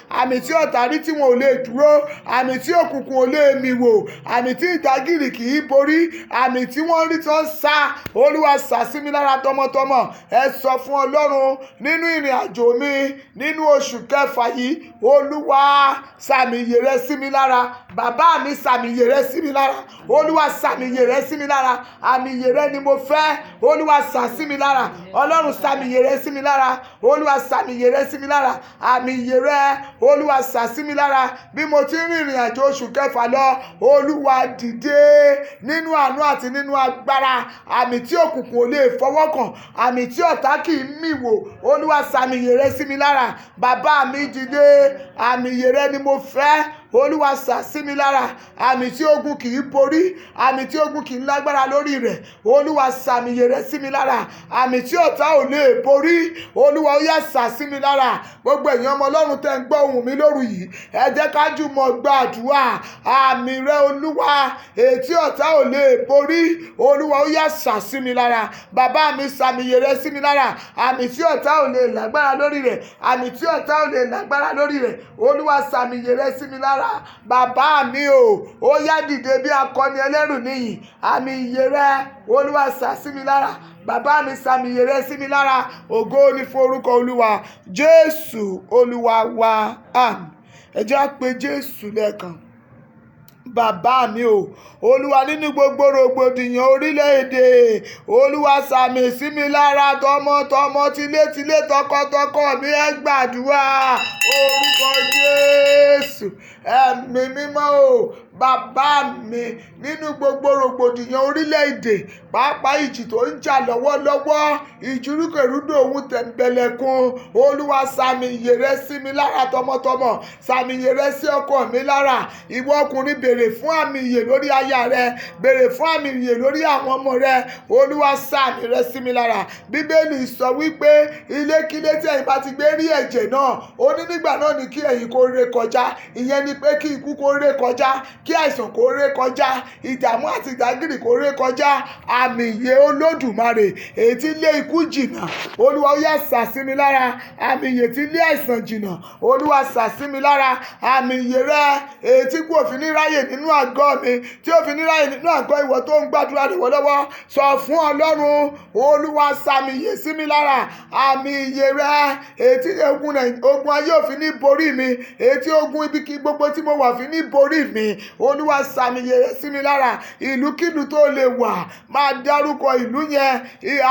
àmì tí ọ̀tá rí tí wọn ò lè dúró, àmì tí òkùnkùn ò lè mì wò, àmì tí ìdágìrì kì í borí, àmì tí wọ́n rí tó ń sá, Olúwa sà sí mi lára tọmọtọmọ. Ẹ sọ fún Ọlọ́run, nínú ìrìn àjò mi nínú oṣù kẹfà yìí, Olúwa sàmì ìyè rẹ sí mi lára. Bàbá mi sàmì ìyè rẹ sí mi lára. Olúwa sàmì ìyè rẹ sí mi lára. Àmì ìyè rẹ ni mo fẹ́, Olúwa sà sí mi lára. Ọlọ́run sàmì ìyè rẹ sí mi lára. Olúwa sàmì ìyè rẹ sí mi lára. Àmì ìyè rẹ, Olúwa sà sí mi lára. Bí mo ti ń rìnrìn àjò oṣù kẹfà lọ, Olúwa dìde nínú àánú àti nínú agbára. Àmì tí òkùnkùn ò lè fọwọ́ kàn, àmì tí ọ̀tá kì í mì wò, Olúwa sàmì ìyè rẹ sí mi lára. Bàbá mi dìde, àmì ìyè rẹ ni mo fẹ́, Olúwa sà sí mi lára. Àmì tí ogun kì í borí, àmì tí ogun kì í lágbára lórí rẹ̀, Olúwa sàmì ìyè rẹ sí mi lára. Àmì tí ọ̀tá ò lè borí, Olúwa ó yá sà sí mi lára. Gbogbo ẹ̀yin ọmọ Ọlọ́run tẹ́ ń gbọ́ ohùn mi lóru yìí, ẹ jẹ́ ká jùmọ̀ gbàdúrà. Àmì rẹ Olúwa, èyí tí ọ̀tá ò lè borí, Olúwa ó yá sà sí mi lára. Bàbá mi sàmì ìyè rẹ sí mi lára. Àmì tí ọ̀tá ò lè lágbára lórí rẹ̀, àmì tí ọ̀tá ò lè lágbára lórí rẹ̀, Olúwa sàmì ìyè rẹ sí mi lára. Bàbá mi o, ó yá dìde bí akọni ẹlẹ́rù níyìn. Àmì ìyè rẹ, Olúwa sà sí mi lára. Bàbá mi sàmì ìyè rẹ sí mi lára. Ògo ni fún orúkọ Olúwa. Jésù Olúwa wa àmín. Ẹ jẹ́ á pe Jésù lẹ́ẹ̀kan. Bàbá mi o, Olúwa nínú gbogbo rògbòdìyàn orílẹ̀-èdè, Olúwa sàmì sí mi lára tọmọtọmọ, tilétilé, tọkọtọkọ mi. Ẹ gbàdúrà orúkọ Jésù. Ẹ̀mí mímọ́ o, bàbá mi, nínú gbogbo rògbòdìyàn orílẹ̀-èdè, pàápàá ìjì tó ń jà lọ́wọ́lọ́wọ́, ìjírúkèrúdò ohun tẹ̀m̀bẹ̀lẹ̀kun, Olúwa sàmì ìyè rẹ sí mi lára tọmọtọmọ, sàmì ìyè rẹ sí ọkọ mi lára. Ìwọ ọkùnrin, béèrè fún àmì ìyè lórí aya rẹ, béèrè fún àmì ìyè lórí àwọn ọmọ rẹ. Olúwa sàmì rẹ sí mi lára. Bíbélì sọ wípé ilékílé tí ẹ̀yin bá ti gbé rí ẹ̀jẹ̀ náà, ó ní nígbà náà ni kí ẹ̀yin kó ré kọjá. Ìyẹn ni pé kí ikú kó ré kọjá, kí àìsàn kó ré kọjá, ìdààmú àti ìdágìrì kó ré kọjá. Àmì ìyè Olódùmarè èyí tí lé ikú jìnnà, Olúwa ó yá sà sí mi lára. Àmì ìyè tí lé àìsàn jìnnà, Olúwa sà sí mi lára. Àmì ìyè rẹ èyí tí kò fi ní ráyè nínú àgọ́ mi, tí ó fi ní ráyè nínú àgọ́ ìwọ tó ń gbàdúrà lọ́wọ́lọ́wọ́, sọ fún Ọlọ́run, Olúwa sàmì ìyè sí mi lára. Àmì ìyè rẹ èyí tí ogun ayé ò fi ní borí mi, èyí tí ogun ibikí gbogbo tí mo wà fi ní borí mi, Olúwa sàmì ìyè rẹ sí mi lára. Ìlúkílù tó lè wà, máa dárúkọ ìlú yẹn.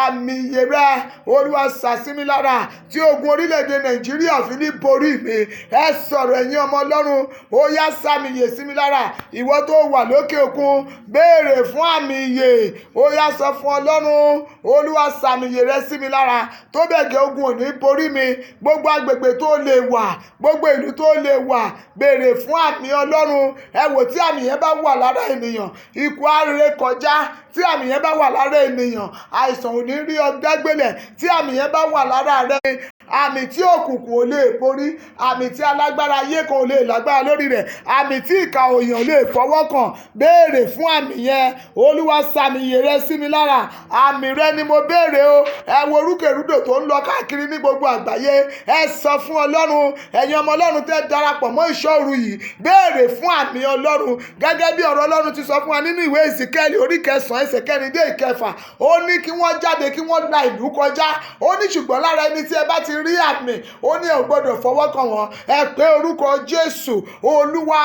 Àmì ìyè rẹ, Olúwa sà sí mi lára, tí ogun orílẹ̀-èdè Nàìjíríà fi ní borí mi. Ẹ sọ̀rọ̀ ẹ̀yin ọmọ Ọlọ́run, ó yá sàmì ìyè sí mi lára. Ìwọ tó wà lókè òkun, béèrè fún àmì ìyè. Ó yá sọ fún Ọlọ́run, Olúwa sàmì ìyè rẹ sí mi lára, tó bẹ́ẹ̀ gẹ́ ogun ò ní borí mi. Gbogbo agbègbè tó lè wà, gbogbo ìlú tó lè wà, béèrè fún àmì Ọlọ́run. Ẹ wò, tí àmì yẹn bá wà lára ènìyàn, ikú á ré kọjá. Tí àmì yẹn bá wà lára ènìyàn, àìsàn ò ní rí ọ dágbélẹ̀. Tí àmì yẹn bá wà lára rẹ, àmì tí òkùnkùn ò lè borí, àmì tí alágbára ayé kan ò lè lágbára lórí rẹ̀, àmì tí ìkà òyàn lè fọwọ́ kàn, béèrè fún àmì yẹn. Olúwa sàmì ìyè rẹ sí mi lára. Àmì rẹ ni mo béèrè o. Ẹ wo orúkèrúdò tó ń lọ káàkiri ní gbogbo àgbáyé. Ẹ sọ fún Ọlọ́run, ẹ̀yin ọmọ Ọlọ́run tẹ́ darapọ̀ mọ́ ìṣọ́ òru yìí, béèrè fún àmì Ọlọ́run. Gẹ́gẹ́ bí ọ̀rọ̀ Ọlọ́run ti sọ fún wa nínú ìwé Èsìkẹ́lì orí 9 ẹsẹ̀ 4 dé 6. Ó ní kí wọ́n jáde, kí wọ́n la ìlú kọjá. Ó ní ṣùgbọ́n lára ẹni tí ẹ bá ti rí àmì, ó ní ẹ ò gbọdọ̀ fọwọ́ kàn wọ́n. Ẹ pé orúkọ Jésù. Olúwa,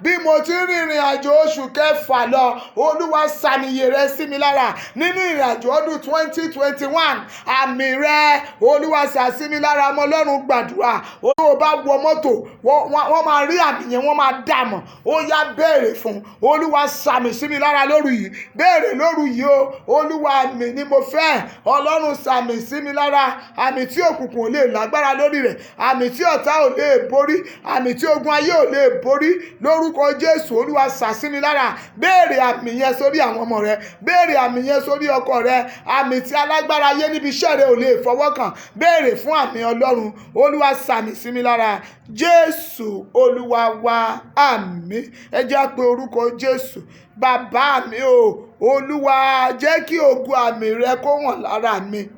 bí mo ti ń rìnrìn àjò oṣù kẹfà lọ, Olúwa sàmì ìyè rẹ sí mi lára. Nínú ìrìn àjò ọdún 2021, àmì rẹ, Olúwa sà sí mi lára. Ọmọ Ọlọ́run gbàdúrà. Ó bá wọ mọ́tò, wọ́n máa rí àmì yẹn, wọ́n máa dààmú. Ó yá béèrè fún, Olúwa sàmì sí mi lára lóru yìí. Béèrè lóru yìí o. Olúwa, àmì ni mo fẹ́. Ọlọ́run sàmì sí mi lára. Àmì tí òkùnkùn ò lè lágbára lórí rẹ̀, àmì tí ọ̀tá ò lè borí, àmì tí ogun ayé ò lè borí. Lórúkọ Jésù, Olúwa sà sí mi lára. Béèrè àmì yẹn sórí àwọn ọmọ rẹ, béèrè àmì yẹn sórí ọkọ rẹ. Àmì tí alágbára ayé níbi iṣẹ́ rẹ ò lè fọwọ́ kàn, béèrè fún àmì Ọlọ́run. Olúwa sàmì sí mi lára. Jésù Olúwa wa, àmín. Ẹ jẹ́ á pe orúkọ Jésù. Bàbá mi o, Olúwa, jẹ́ kí ògo àmì rẹ kó hàn lára mi.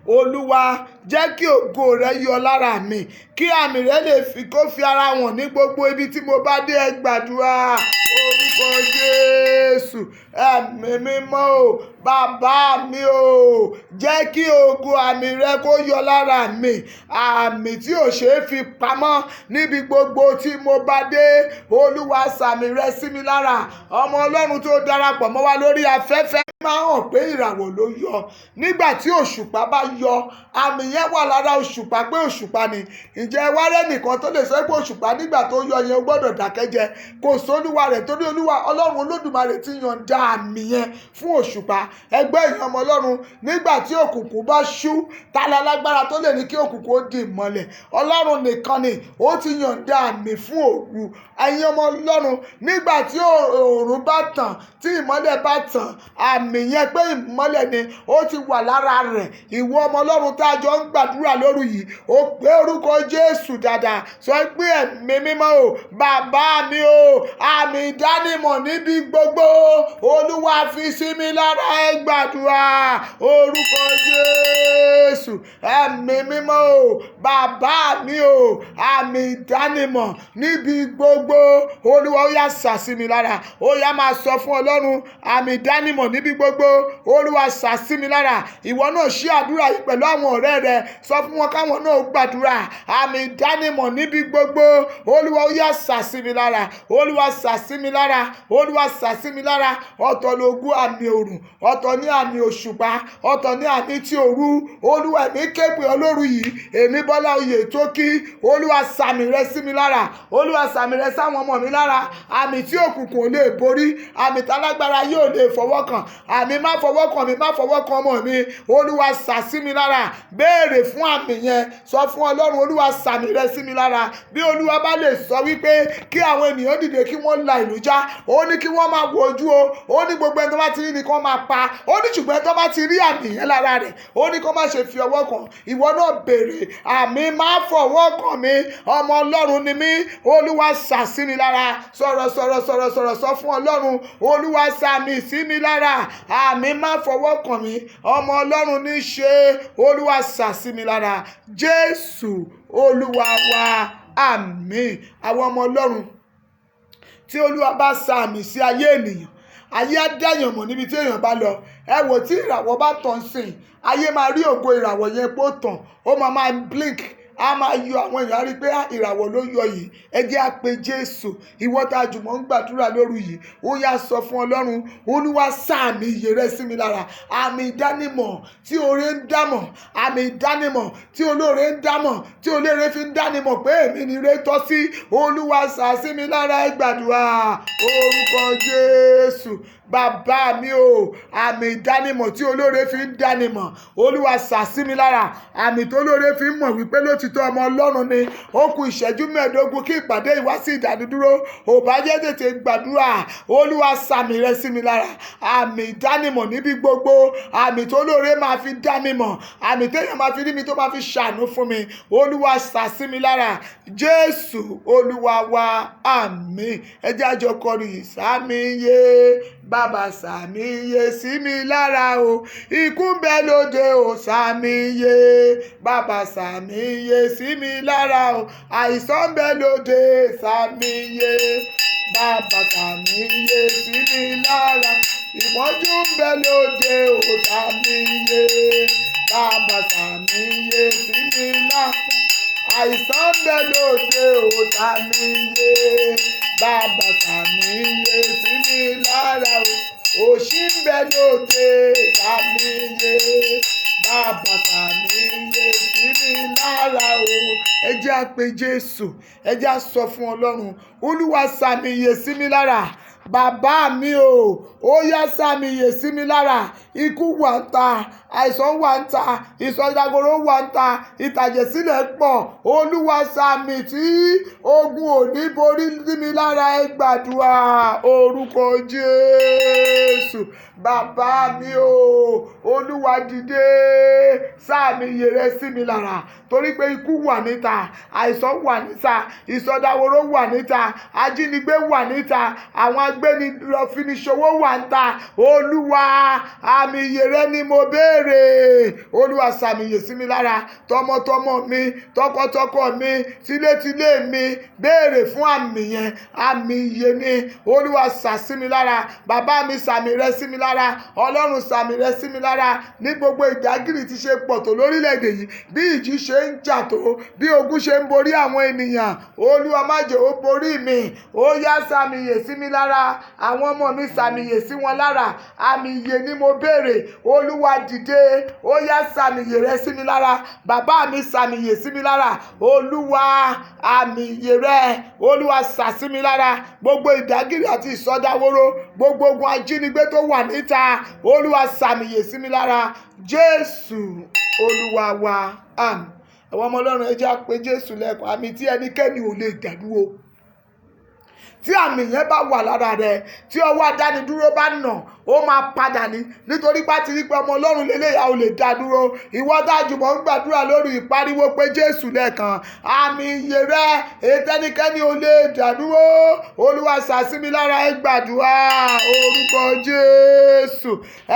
Olúwa, jẹ́ kí ògo rẹ yọ lára mi, kí àmì rẹ lè kó fi ara hàn ní gbogbo ibi tí mo bá dé. Ẹ gbàdúrà. Orúkọ Jésù. Ẹ̀mí mímọ́ o, bàbá mi o, jẹ́ kí ògo àmì rẹ kó yọ lára mi. Àmì tí ò ṣeé fi pamọ́ níbi gbogbo tí mo bá dé. Olúwa sàmì rẹ sí mi lára. Ọmọ Ọlọ́run tó darapọ̀ mọ́ wa lórí afẹ́fẹ́ máa hàn pé ìràwọ̀ ló yọ. Nígbà tí òṣùpá bá yọ, àmì yẹn wà lára òṣùpá pé òṣùpá ni. Ǹjẹ́ wá rẹ́ nìkan tó lè sọ pé òṣùpá nígbà tó yọ yẹn ó gbọ́dọ̀ dákẹ́jẹ́? Kò sólúwa rẹ̀, torí Olúwa Ọlọ́run Olódùmarè ti yọ̀ǹda àmì yẹn fún òṣùpá. Ẹgbẹ́ èèyàn ọmọ Ọlọ́run, nígbà tí òkùnkùn bá ṣú, ta la lágbára tó lè ní kí òkùnkùn ó di ìmọ́lẹ̀? Ọlọ́run nìkan ni. Ó ti yọ̀ǹda àmì fún òru. Ẹ̀yin ọmọ Ọlọ́run, nígbà tí òòrùn bá tàn, tí ìmọ́lẹ̀ bá tàn, àmì yẹn pé ìmọ́lẹ̀ ni, ó ti wà lára rẹ̀. Ìwọ ọmọ Ọlọ́run tá a jọ ń gbàdúrà lóru yìí, ó pé orúkọ Jésù dáadáa. Sọ pé ẹ̀mí mímọ́ o, bàbá mi o, àmì ìdánimọ̀ níbi gbogbo, Olúwa fi sí mi lára. Ẹ gbàdúrà. Orúkọ Jésù. Ẹ̀mí mímọ́ o, bàbá mi o, àmì ìdánimọ̀ níbi gbogbo, Olúwa ó yá sà sí mi lára. Ó yá máa sọ fún Ọlọ́run, àmì ìdánimọ̀ níbi gbogbo. gbogbo olúwa sà sí mi lára. Ìwọ náà ṣí àdúrà yìí pẹ̀lú àwọn ọ̀rẹ́ rẹ, sọ fún wọn káwọn náà gbàdúrà. Àmì ìdánimọ̀ níbi gbogbo olúwa ó yá sà sí mi lára, olúwa sà sí mi lára, olúwa sà sí mi lára. Ọ̀tọ̀ lógún àmì òrùn, ọ̀tọ̀ ní àmì òṣùpá, ọ̀tọ̀ ní àmì tí òru. Olúwa èmi képe olóru yìí, èmi Bọ́lá Oyètókí, olúwa sàmì rẹ sí mi lára, olúwa sàmì rẹ sáwọn ọmọ mi lára. Àmì tí òkùnkùn ò lè borí, àmì tálágbára yóò lè fọwọ́ kàn, àmì má fọwọ́ kàn mi, má fọwọ́ kàn ọmọ mi, olúwa sà sí mi lára. Béèrè fún àmì yẹn, sọ fún Ọlọ́run, olúwa sàmì rẹ sí mi lára. Bí olúwa bá lè sọ wípé kí àwọn ènìyàn dìde kí wọ́n la ìlú já, ó ní kí wọ́n máa wo ojú o, ó ní gbogbo ẹni tó bá ti rí ni kán máa pa, ó ní ṣùgbọ́n ẹni tó bá ti rí àmì yẹn lára rẹ̀, ó ní kán má ṣe fi ọwọ́ kàn. Ìwọ náà béèrè, àmì má fọwọ́ kàn mi, ọmọ Ọlọ́run ni mí, olúwa sà sí mi lára. Sọ̀rọ̀ sọ fún Ọlọ́run, olúwa sàmì sí mi lára. Àmì má fọwọ́ kàn mi, ọmọ Ọlọ́run ní ṣe, olúwa sà sí mi lára. Jésù olúwa wa, àmín. Àwọn ọmọ Ọlọ́run, tí olúwa bá sàmì sí ayé ènìyàn, ayé á dáyàn mọ̀ níbi tí èèyàn bá lọ. Ẹ wò, tí ìràwọ̀ bá tàn sìn, ayé máa rí ògo ìràwọ̀ yẹn pé ó tàn, ó máa blink, a máa yọ, àwọn èèyàn rí pé ìràwọ̀ ló yọ yìí. Ẹ jẹ́ á pe Jésù. Ìwọ tá a jùmọ̀ ń gbàdúrà lóru yìí, ó yá sọ fún Ọlọ́run, olúwa sàmì ìyè rẹ sí mi lára. Àmì ìdánimọ̀ tí oore ń dámọ̀, àmì ìdánimọ̀ tí olóore ń dámọ̀, tí olóore fi ń dánimọ̀ pé èmi ni ire tọ́ sí, olúwa sà sí mi lára. Ẹ gbàdúrà orúkọ Jésù. Bàbá mi o, àmì ìdánimọ̀ tí olóore fi ń dánimọ̀, olúwa sà sí mi lára. Àmì tó olóore fi ń mọ̀ wípé lótìtọ́ ọmọ Ọlọ́run ni. Ó kù ìṣẹ́jú 15 kí ìpàdé ìwá sí ìdánidúró. Ò bá jẹ́ tètè gbàdúrà, olúwa sàmì rẹ sí mi lára. Àmì ìdánimọ̀ níbi gbogbo, àmì tó olóore máa fi dá mi mọ̀, àmì téèyàn máa fi rí mi tó máa fi ṣàánú fún mi, olúwa sà sí mi lára. Jésù olúwa wa, àmín. Ẹ jẹ́ á jọ kọrin yìí. Sàmì yé bàbá, sàmì yé sí mi lára o, ikú ń bẹ lóde o, sàmì yé bàbá, sàmì yé sí mi lára o, àìsàn ń bẹ lóde, sàmì yé bàbá, sàmì yé sí mi lára, ìpọ́njú ń bẹ lóde o, sàmì yé bàbá, sàmì yé sí mi lára, àìsàn ń bẹ lóde o, sàmì yé bàbá, sàmì yé sí mi lára o, òṣì ń bẹ lóde, sàmì yé bàbá, sàmì yé sí mi lára o. Ẹ jẹ́ á pe Jésù, ẹ jẹ́ á sọ fún Ọlọ́run, olúwa sàmì yé sí mi lára. Bàbá mi o, ó yá sàmì yé sí mi lára. Ikú wà ń ta, àìsàn wà ń ta, ìsọdagoro wà ń ta, ìtàjẹ̀sílẹ̀ pọ̀. Olúwa sàmì tí ogun ò ní borí sí mi lára. Ẹ gbàdúrà orúkọ Jésù. Bàbá mi o, olúwa dìde, sàmì ìyè rẹ sí mi lára. Torí pé ikú wà níta, àìsàn wà níta, ìsọdagoro wà níta, ajínigbé wà níta, àwọn agbénirọ̀finiṣòwò wà níta. Olúwa, àmì ìyè rẹ ni mo béèrè. Olúwa sàmì ìyè sí mi lára. Tọmọtọmọ mi, tọkọtọkọ mi, tilétilé mi, béèrè fún àmì yẹn. Àmì ìyè ni. Olúwa sà sí mi lára. Bàbá mi sàmì rẹ sí mi lára. Ọlọ́run sàmì rẹ sí mi lára. Ní gbogbo ìdágìrì tí ṣe pọ̀ tó lórílẹ̀-èdè yìí, bí ìjì ṣe ń jà tó, bí ogun ṣe ń borí àwọn ènìyàn, olúwa má jẹ́ ó borí mi. Ó yá sàmì ìyè sí mi lára. Àwọn ọmọ mi sàmì ìyè sí wọn lára. Àmì ìyè ni mo béèrè. Olúwa dìde, ó yá sàmì ìyè rẹ sí mi lára. Bàbá mi sàmì ìyè sí mi lára. Olúwa, àmì ìyè rẹ, olúwa sà sí mi lára. Gbogbo ìdágìrì àti ìsọdaworo, gbogbo ogun ajínigbé tó wà níta, olúwa sàmì ìyè sí mi lára. Jésù olúwa wa, àmín. Àwọn ọmọ Ọlọ́run, ẹ jẹ́ á pe Jésù lẹ́ẹ̀kan. Àmì tí ẹnikẹ́ni ò lè dádúró. Tí àmì yẹn bá wà lára rẹ, tí ọwọ́ adánidúró bá nà, ó máa padà ní. Nítorí pé a ti rí pé ọmọ Ọlọ́run lélẹ́yà ò lè dá dúró. Ìwọ dájúmọ̀ ń gbàdúrà lórí ìpariwo pé Jésù lẹ́ẹ̀kan. Àmì ìyè rẹ, ẹnikẹ́ni ò lè dá dúró. Olúwa sà sí mi lára. Ẹ gbàdúrà orúkọ Jésù.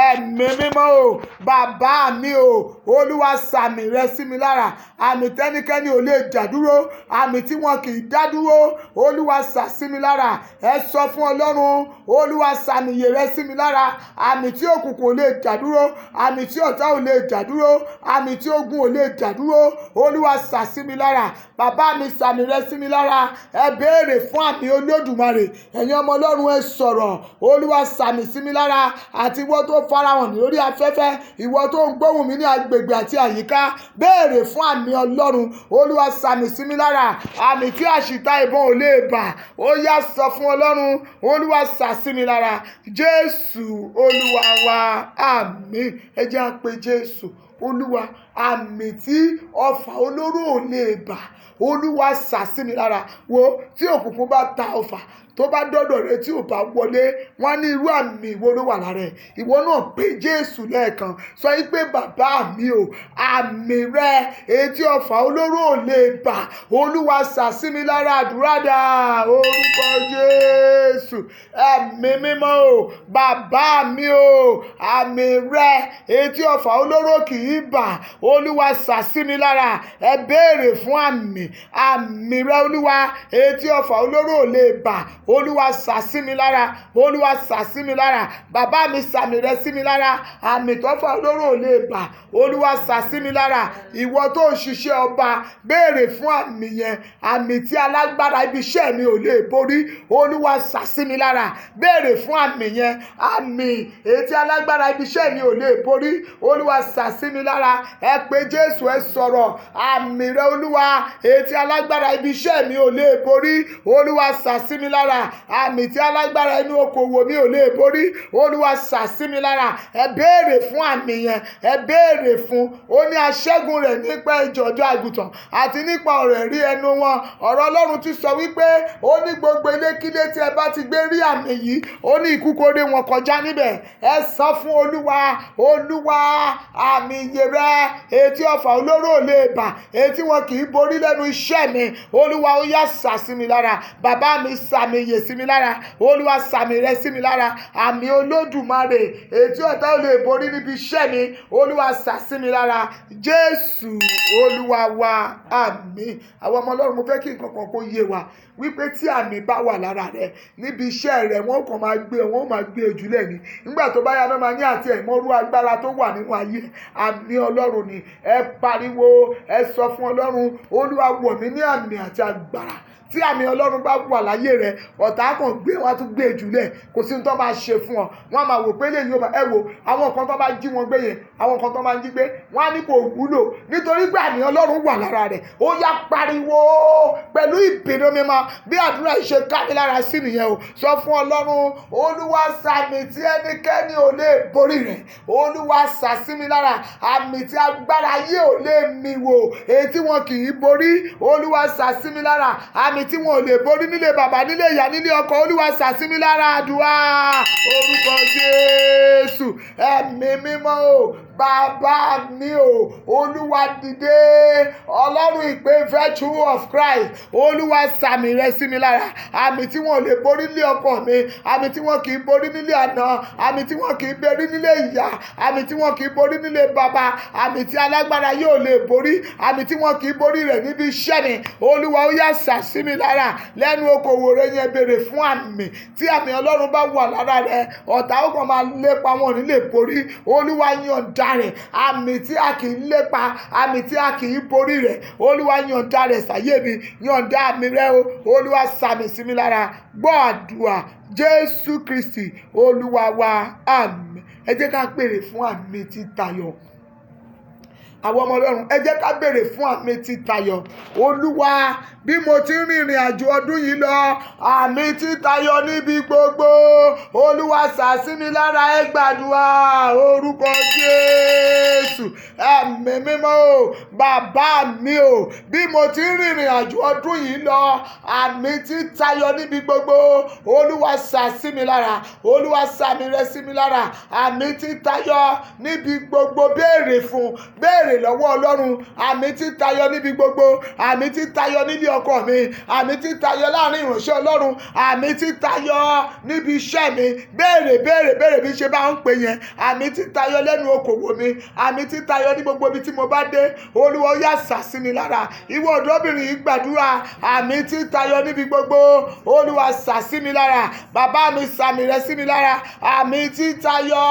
Ẹ̀mí mímọ́ o, bàbá mi o, olúwa sàmì rẹ sí mi lára. Àmì tẹ́nikẹ́ni ò lè dá dúró, àmì tí wọn kì í dá dúró, olúwa sà sí mi lára. lára. Ẹ sọ fún Ọlọ́run, Olúwa sàmì ìyè rẹ sí mi lára. Àmì tí òkùnkùn ò lè dádúró, àmì tí ọ̀tá ò lè dádúró, àmì tí ogun ò lè dádúró. Olúwa sà sí mi lára. Bàbá mi sàmì rẹ sí mi lára. Ẹ béèrè fún àmì Olódùmarè. Ẹ̀yin ọmọ Ọlọ́run ẹ sọ̀rọ̀. Olúwa sàmì sí mi lára. Àti ìwọ tó farahàn lórí afẹ́fẹ́, ìwọ tó ń gbóhùn mi ní agbègbè àti àyíká, béèrè fún àmì Ọlọ́run. Olúwa sàmì sí mi lára. Àmì tí àṣìta ìbọn ò lè bà. Ó yá sọ fún Ọlọ́run, Olúwa sà sí mi lára. Jésù Olúwa wa, àmín. Ẹ jẹ́ á pe Jésù. Olúwa, àmì tí ọfà olóró ò lè bà, Olúwa sà sí mi lára. Wo, tí òkùnkùn bá ta ọfà tó bá dọ́dọ̀ rẹ tí ò bá wọlé, wọ́n ní irú àmì ìwo ló wà lára ẹ̀. Ìwọ náà pe Jésù lẹ́ẹ̀kan, sọ wípé bàbá mi o, àmì rẹ etí ọfà olóró ò lè bà, Olúwa sà sí mi lára. Àdúrà dà, orúkọ Jésù. Ẹ̀mí mímọ́ o, bàbá mi o, àmì rẹ etí ọfà olóró kì í bà, Olúwa sà sí mi lára. Ẹ béèrè fún àmì rẹ Olúwa etí ọfà olóró ò lè bà, Olúwa sà sí mi lára. Olúwa sà sí mi lára. Bàbá mi sàmì rẹ sí mi lára. Àmì tọ́fà olóró ò lè bà, Olúwa sà sí mi lára. Ìwọ tó ń ṣiṣẹ́ ọba, béèrè fún àmì yẹn. Àmì tí alágbára ibi iṣẹ́ mi ò lè borí, Olúwa sà sí mi lára. Béèrè fún àmì yẹn. Àmì tí alágbára ibi iṣẹ́ mi ò lè borí, Olúwa sà sí mi lára. Ẹ pé Jésù, ẹ sọ̀rọ̀. Àmì rẹ Olúwa tí alágbára ibi iṣẹ́ mi ò lè borí, Olúwa sà sí mi lára. Àmì tí alágbára inú okòwò mi ò lè borí, Olúwa sà sí mi lára. Ẹ béèrè fún àmì yẹn. Ẹ béèrè fún. Ó ní aṣẹ́gun rẹ̀ nípa ìjọ̀jọ́ àgùntàn àti nípa ọ̀rọ̀ ẹ̀rí ẹnu wọn. Ọ̀rọ̀ Ọlọ́run ti sọ wípé ó ní gbogbo ilékílé tí ẹ bá ti gbé rí àmì yìí, ó ní ikú kó ré wọn kọjá níbẹ̀. Ẹ sọ fún Olúwa, Olúwa, àmì ìyè rẹ etí ọfà olóró ò lè bà, etí wọn kì í borí lẹ́nu iṣẹ́ mi, Olúwa ó yá sà sí mi lára. Bàbá mi sàmì ìyè sí mi lára. Olúwa sàmì rẹ sí mi lára. Àmì Olódùmarè etí ọ̀tá ò lè borí níbi iṣẹ́ mi, Olúwa sà sí mi lára. Jésù Olúwa wa, àmín. Àwọn ọmọ Ọlọ́run, mo fẹ́ kí nǹkan kan kó yé wa wípé tí àmì bá wà lára rẹ níbi iṣẹ́ rẹ, wọ́n kàn máa gbé, wọ́n máa gbé ojúlẹ̀ ni. Nígbà tó bá yá náà máa ní àti ẹ̀mọ́rú agbára tó wà nínú ayé. Àmì Ọlọ́run ni. Ẹ pariwo, ẹ sọ fún Ọlọ́run, Olúwa wọ̀ mí ní àmì àti agbára. Tí àmì Ọlọ́run bá wà láyé rẹ, ọ̀tá kan gbé, wọ́n á tún gbé jùlẹ̀. Kò sí ní tó máa ṣe fún ọ. Wọ́n máa wò pé lè yóò máa, ẹ wo àwọn kan tó bá jí wọn gbé yẹn, àwọn kan tó máa jí gbé, wọ́n á ní kò wúlò nítorí pé àmì Ọlọ́run wà lára rẹ̀. Ó yá pariwo pẹ̀lú ìbínú mímọ́ bí àdúrà yìí ṣe ká mi lára sí nìyẹn o. Sọ fún Ọlọ́run, Olúwa sàmì tí ẹnikẹ́ni ò lè borí rẹ̀, Olúwa sà sí mi lára. Àmì tí agbára ayé ò lè mì wò, èyí tí wọn kì í borí, Olúwa sà sí mi lára. Àmì tí wọn ò lè borí nílé bàbá, nílé ìyá, nílé ọkọ, Olúwa sà sí mi lára. Àdúrà, orúkọ Jésù. Ẹ̀mí mímọ́ o, bàbá mi o, Olúwa dìde. Ọlọ́run ìpè virtue of Christ, Olúwa sàmì rẹ sí mi lára. Àmì tí wọn ò lè borí nílé ọkọ mi, àmì tí wọn kì í borí nílé àná, àmì tí wọn kì í borí nílé ìyá, àmì tí wọn kì í borí nílé bàbá, àmì tí alágbára yóò lè borí, àmì tí wọn kì í borí rẹ̀ níbi iṣẹ́ mi, Olúwa ó yá sà sí mi lára. Lẹ́nu okòwò rẹ yẹn, béèrè fún àmì. Tí àmì Ọlọ́run bá wà lára rẹ, ọ̀tá ó kàn máa lépa, wọn ò ní lè borí. Olúwa yọ̀ǹda rẹ̀. Àmì tí a kì í lépa, àmì tí a kì í borí rẹ̀, Olúwa yọ̀ǹda rẹ̀ sáyé mi. Yọ̀ǹda àmì rẹ o, Olúwa sàmì sí mi lára. Gbọ́ àdúrà Jésù Kristi Olúwa wa, àmín. Ẹ jẹ́ ká béèrè fún àmì títayọ. Àwọn ọmọ Ọlọ́run, ẹ jẹ́ ká béèrè fún àmì títayọ. Olúwa, bí mo ti ń rìnrìn àjò ọdún yìí lọ, àmì títayọ níbi gbogbo, Olúwa sà sí mi lára. Ẹ gbàdúrà, orúkọ Jésù. Ẹ̀mí mímọ́ o, bàbá mi o, bí mo ti ń rìnrìn àjò ọdún yìí lọ, àmì títayọ níbi gbogbo, Olúwa sà sí mi lára. Olúwa sàmì rẹ sí mi lára. Àmì títayọ níbi gbogbo, béèrè fún, béèrè béèrè lọ́wọ́ ọlọ́run àmì títayọ níbi gbogbo, àmì títayọ nílé ọkọ mi, àmì títayọ láàrin ìránṣẹ́ ọlọ́run, àmì títayọ níbi iṣẹ́ mi. Béèrè bí ṣe bá ń pè yẹn. Àmì títayọ lẹ́nu okòwò mi, àmì títayọ ní gbogbo ibi tí mo bá dé. Olúwa ó yá sà sí mi lára. Ìwọ ọ̀dọ́bìnrin yìí gbàdúrà àmì títayọ níbi gbogbo. Olúwa sà sí mi lára. Bàbá mi sàmì rẹ̀ sí mi lára. Àmì títayọ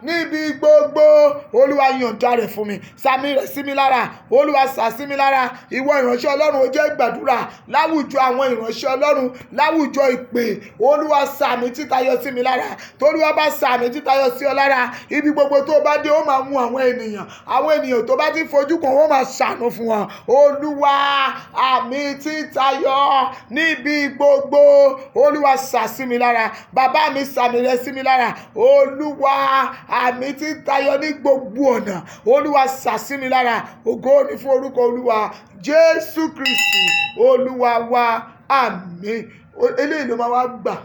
níbi gbogbo. Olúwa yọ̀ǹda rẹ̀ fún mi. Sàmì rẹ̀ sí mi lára. Olúwa sà sí mi lára. Ìwọ ìránṣẹ́ ọlọ́run ó jẹ́ gbàdúrà láwùjọ àwọn ìránṣẹ́ ọlọ́run, láwùjọ ìpè. Olúwa sàmì títayọ sí mi lára. Tolúwa bá sàmì títayọ sí ọ lára, ibi gbogbo tó bá dé ó máa mú àwọn ènìyàn tó bá ti fojú kan ó máa ṣàánú fún wọn. Olúwa àmì títayọ níbi gbogbo. Olúwa sà sí mi lára. Bàbá mi sàmì rẹ̀ sí mi lára. Olúwa àmì títayọ ní gbogbo ọ̀nà. Olúwa sà sí mi lára. Ògo ni fún orúkọ Olúwa Jésù Kristi Olúwa wa. Àmín. Eléyìí ló máa wá gbà.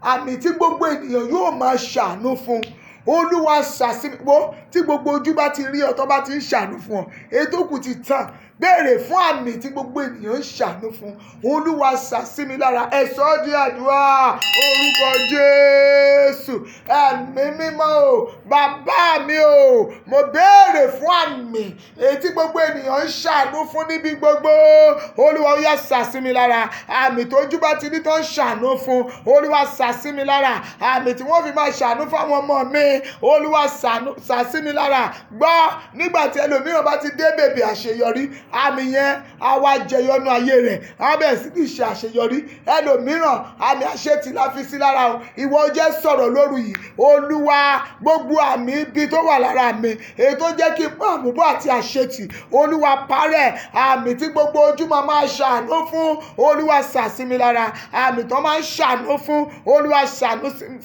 Àmì tí gbogbo ènìyàn yóò máa ṣàánú fún. Olúwa ṣàṣìwò tí gbogbo ojú bá ti rí ọ tó bá ti ń ṣàánú fún ọ, ètò kù ti tàn. Béèrè fún àmì tí gbogbo ènìyàn ń ṣàánú fún. Olúwa ṣàṣìmí lára. Ẹ sọ di àdúrà orúkọ Jésù. Ẹ̀mí mímọ́ o, bàbá mi o, mo béèrè fún àmì èyí tí gbogbo ènìyàn ń ṣàánú fún níbi gbogbo. Olúwa ó yá ṣàṣìmí lára. Àmì tójú bá ti ní tó ń ṣàánú fún. Olúwa ṣàṣìmí lára. Àmì tí wọ́n fi máa ṣàánú fún àwọn ọmọ mi. Olúwa ṣàṣìmí lára. Gbọ́ nígbà tí ẹlòmíràn bá ti dé bèbè àṣeyọrí, àmì yẹn á wá jẹyọnú ayé rẹ̀, á bẹ̀rẹ̀ sí ní ṣe àṣeyọrí. Ẹlòmíràn àmì àṣetì la fi sí lára o. Ìwọ jẹ́ sọ̀rọ̀ lóru yìí. Olúwa gbogbo àmì ibi tó wà lára mi, èyí tó jẹ́ kí n pa àmúbọ̀ àti àṣetì, Olúwa parẹ́. Àmì tí gbogbo ojú máa ṣàánú fún, Olúwa ṣàṣìmí lára. Àmì tó máa ń ṣàánú fún, Olúwa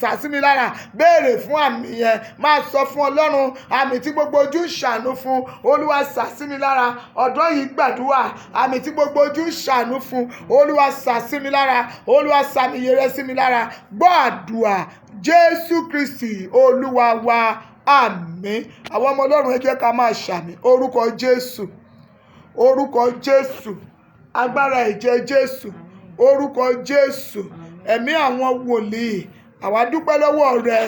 ṣàṣìmí lára. Béèrè fún àmì yẹn. Máa sọ fún Ọlọ́run àmì tí gbogbo ojú ń ṣàánú fún, Olúwa ṣàṣìmí lára. Ọ̀dọ́ yìí gbàdúrà àmì tí gbogbo ojú ń ṣàánú fún, Olúwa ṣàṣìmí lára. Olúwa ṣàmì iyere sí mi lára. Gbọ́ àdúrà Jésù Kristi Olúwa wa. Àmín. Àwọn ọmọ Ọlọ́run ẹ jẹ́ ká máa ṣàmì orúkọ Jésù. Orúkọ Jésù. Agbára ẹ̀jẹ̀ Jésù. Orúkọ Jésù. Ẹ̀mí àwọn wòlíì. Àwa dúpẹ́ lọ́wọ́ rẹ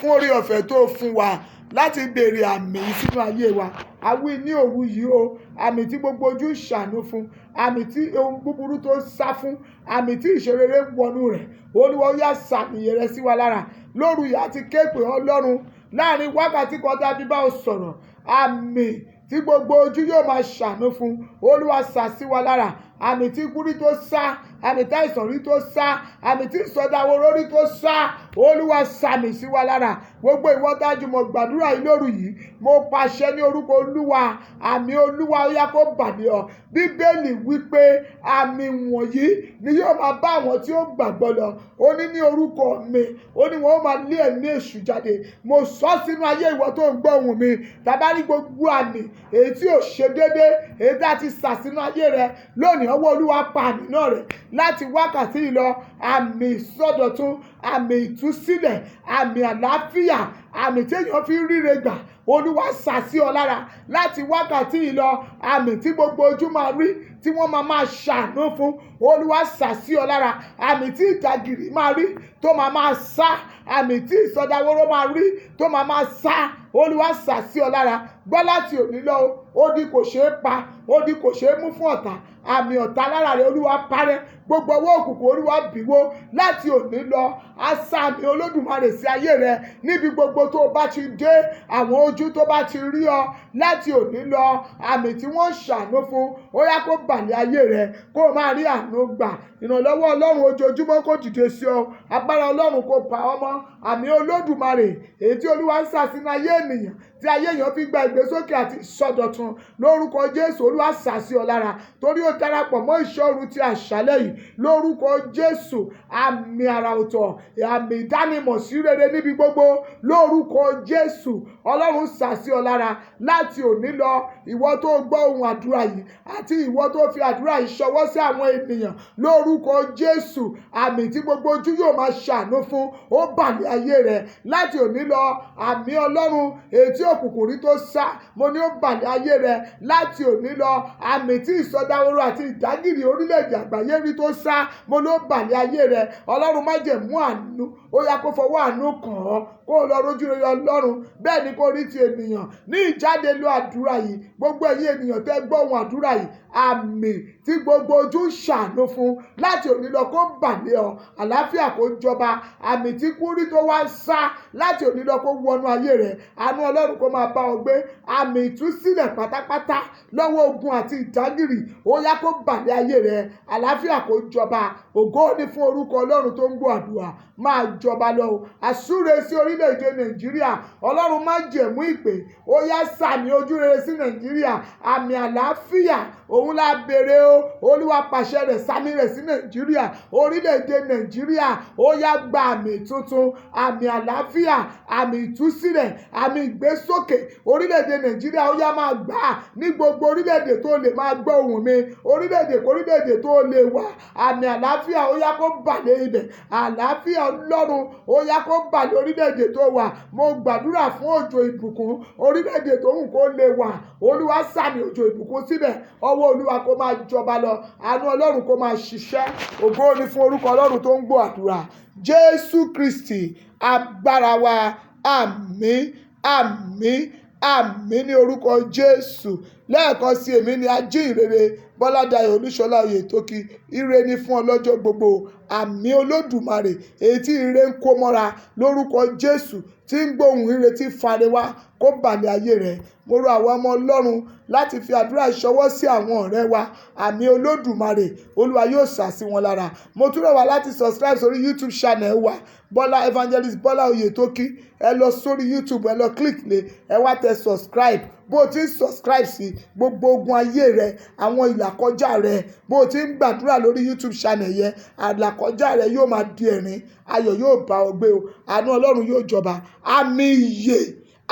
fún oore ọ̀fẹ́ tó fún wa láti béèrè àmì sínú ayé wa. A wí ní òru yìí o, àmì tí gbogbo ojú ń ṣàánú fún, àmì tí ohun búburú tó sá fún, àmì tí ìṣerere wọnú rẹ̀. Olúwa ó yá sàmì rẹ̀ sí wa lára. Lóru yìí a ti ké pè Ọlọ́run láàrin wákàtí kan tá a fi bá ọ sọ̀rọ̀. Àmì tí gbogbo ojú yóò máa ṣàánú fún, Olúwa sà sí wa lára. Àmì tí ikú rí tó sá, àmì tí àìsàn rí tó sá, àmì tí ìsọdaworo rí tó sá, Olúwa sàmì sí wa lára. Gbogbo ìwọ dájú mọ̀ gbàdúrà yìí lóru yìí, mo pàṣẹ ní orúkọ Olúwa, àmì Olúwa ó yá kó bà lé ọ. Bíbélì wípé àmì wọ̀nyí ni yóò máa bá àwọn tí ó gbàgbọ́ lọ. Ó ní ní orúkọ mi, ó ní wọn ó máa lé ẹ̀mí èṣù jáde. Mo sọ sínú ayé ìwọ tó ń gbọ́ ohùn mi. Tàbá rí gbogbo àmì èyí tí ò ṣe déédé, èyí tí a ti sà sínú ayé rẹ lónìí, ọwọ́ Olúwa pa àmì náà rẹ̀ láti wákàtí yìí lọ. Àmì ìsọdọ̀tun, àmì ìtúsílẹ̀, àmì àlàáfíà, àmì tí èèyàn fi ríre gbà, Olúwa sà sí ọ lára láti wákàtí yìí lọ. Àmì tí gbogbo ojú máa rí tí wọ́n máa ṣàánú fún, Olúwa sà sí ọ lára. Àmì tí ìjàgìrì máa rí tó máa sá, àmì tí ìsọdaworo máa rí tó máa sá, Olúwa sà sí ọ lára. Gbọ́ láti òní lọ, ó di kò ṣeé pa, ó di kò ṣeé mú fún ọ̀tá. Àmì ọ̀tá lára rẹ̀ Olúwa parẹ́. Gbogbo ọwọ́ òkùnkùn Olúwa bìwó láti òní lọ. Àṣà àmì Olódùmarè sí ayé rẹ níbi gbogbo tó bá ti dé, àwọn ojú tó bá ti rí ọ láti òní lọ. Àmì tí wọ́n ṣàánú fún, ó yá kó bà lé ayé rẹ, kó o máa rí àánú gbà. Ìrànlọ́wọ́ Ọlọ́run ojoojúmọ́ kó dìde sí ọ. Agbára Ọlọ́run kó pa ọ́ mọ́. Àmì Olódùmarè èyí tí Olúwa ń sà sínú ayé ènìyàn, tí ayé èèyàn fi gba ìgbésókè àti ìsọdọ̀tun, lórúkọ Jésù Olúwa sà sí ọ lára. Torí ó darapọ̀ mọ́ ìṣọ́ru ti àṣálẹ́ yìí, lórúkọ Jésù. Àmì àrà ọ̀tọ̀, àmì ìdánimọ̀ sí rere níbi gbogbo, lórúkọ Jésù. Ọlọ́run sà sí ọ lára láti òní lọ. Ìwọ tó gbọ́ ohùn àdúrà yìí àti ìwọ tó fi àdúrà yìí ṣọwọ́ sí àwọn ènìyàn, lórúkọ Jésù. Àmì tí gbogbo ojú yóò máa ṣàánú fún, ó bà lé ayé rẹ láti òní lọ. Àmì Ọlọ́run èyí tí ó òkùnkùn rí tó sá, mo ní ó bàlẹ̀ ayé rẹ láti òní lọ. Àmì tí ìsọdahoro àti ìdágìrì orílẹ̀-èdè àgbáyé rí tó sá, mo ní ó bàlẹ̀ ayé rẹ. Ọlọ́run májẹ̀mú àánú, ó yá kó fọwọ́ àánú kàn ọ́, kó lọ rójú rere Ọlọ́run. Bẹ́ẹ̀ ni kó rí ti ènìyàn ní ìjáde lọ àdúrà yìí. Gbogbo ẹ̀yin ènìyàn tẹ́ gbọ́ ohùn àdúrà yìí, àmì tí gbogbo ojú ń ṣàánú fún láti òní lọ kó bàlẹ̀ ọ. Àlàáfíà kó jọba. Àmì tí kú rí tó wá ń sá láti òní lọ kó wọnú ayé rẹ. Àánú Ọlọ́run kó máa bá ọ gbé. Àmì ìtúsílẹ̀ pátápátá lọ́wọ́ ogun àti ìdágìrì, ó yá kó bàlẹ̀ ayé rẹ. Àlàáfíà kó jọba. Ògo ni fún orúkọ Ọlọ́run tó ń gbọ́ àdúrà. Máa jọba lọ. Àsúre sí orílẹ̀-èdè Nàìjíríà. Ọlọ́run májẹ̀mú ìpè, ó yá sàmì ojú rere sí Nàìjíríà. Àmì àlàáfíà òun la béèrè o. Olúwa pàṣẹ rẹ̀, sàmì rẹ̀ sí Nàìjíríà. Orílẹ̀-èdè Nàìjíríà, ó yá gba àmì tuntun, àmì àlàáfíà, àmì ìtúsílẹ̀, àmì ìgbésókè. Orílẹ̀-èdè Nàìjíríà, ó yá máa gbà á ní gbogbo orílẹ̀-èdè tó lè máa gbọ́ ohùn mi. Orílẹ̀-èdè tó lè wà. Àmì àlàáfíà, ó yá kó bàlẹ̀ ibẹ̀. Àlàáfíà Ọlọ́run, ó yá kó bàlẹ̀ orílẹ̀-èdè tó wà. Mo gbàdúrà fún òjò ìbùkún. Orílẹ̀-èdè tó wù kó lè wà, Olúwa sàmì òjò ìbùkún síbẹ̀. Ọwọ́ Olúwa kó máa jọba lọ. Àánú Ọlọ́run kó máa ṣiṣẹ́. Ògo ni fún orúkọ Ọlọ́run tó ń gbọ́ àdúrà. Jésù Kristi agbára wa. Àmín, àmín, àmín ní orúkọ Jésù. Lẹ́ẹ̀kan sí, èmi ni ajíhìnrere Bọ́ládayọ̀ Olúṣọlá Oyètókí. Ire ni fún ọ lọ́jọ́ gbogbo. Àmì Olódùmarè èyí tí ire ń kó mọ́ra lórúkọ Jésù, tí ń gbóhùn ire tí fare wá kó bàlẹ̀ ayé rẹ̀. Mo rọ̀ àwọn ọmọ Ọlọ́run láti fi àdúrà ìṣọwọ́ sí àwọn ọ̀rẹ́ wa. Àmì Olódùmarè Olúwa yóò sà sí wọn lára. Mo tún rọ̀ wá láti subscribe sórí YouTube channel wa Bọ́lá Evangelist Bọ́lá Oyètókí. Ẹ lọ sórí YouTube, ẹ lọ click lé, ẹ wá tẹ subscribe. Bó o ti ń subscribe sí, gbogbo ogun ayé rẹ, àwọn ìlàkọjá rẹ, bó o ti ń gbàdúrà lórí YouTube channel yẹn, àlàkọjá rẹ yóò máa di ẹ̀rín. Ayọ̀ yóò bá ọ gbé o. Àánú Ọlọ́run yóò jọba. Àmì ìyè,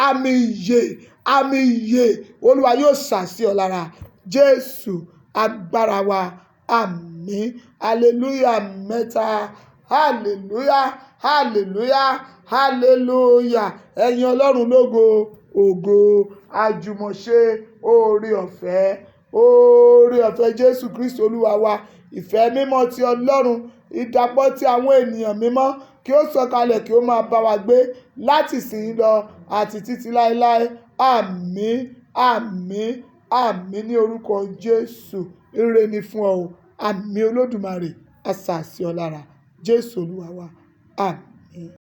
àmì ìyè, àmì ìyè Olúwa yóò sà sí ọ lára. Jésù agbára wa. Àmín. Hallelujah mẹ́ta. Hallelujah, hallelujah, hallelujah. Ẹ̀yin Ọlọ́run lógo, ògo, àjùmọ̀ṣe, oore ọ̀fẹ́ Jésù Kristi Olúwa wa. Ìfẹ́ mímọ́ ti Ọlọ́run, ìdàpọ̀ ti àwọn ènìyàn mímọ́ kí ó sọ̀kalẹ̀ kí ó máa bá wa gbé láti ìsinyìí lọ àti títí láéláé. Àmín, àmín, àmín ní orúkọ Jésù. Ire ni fún ọ. Àmì Olódùmarè á sà sí ọ lára. Jésù Olúwa wa. Àmín.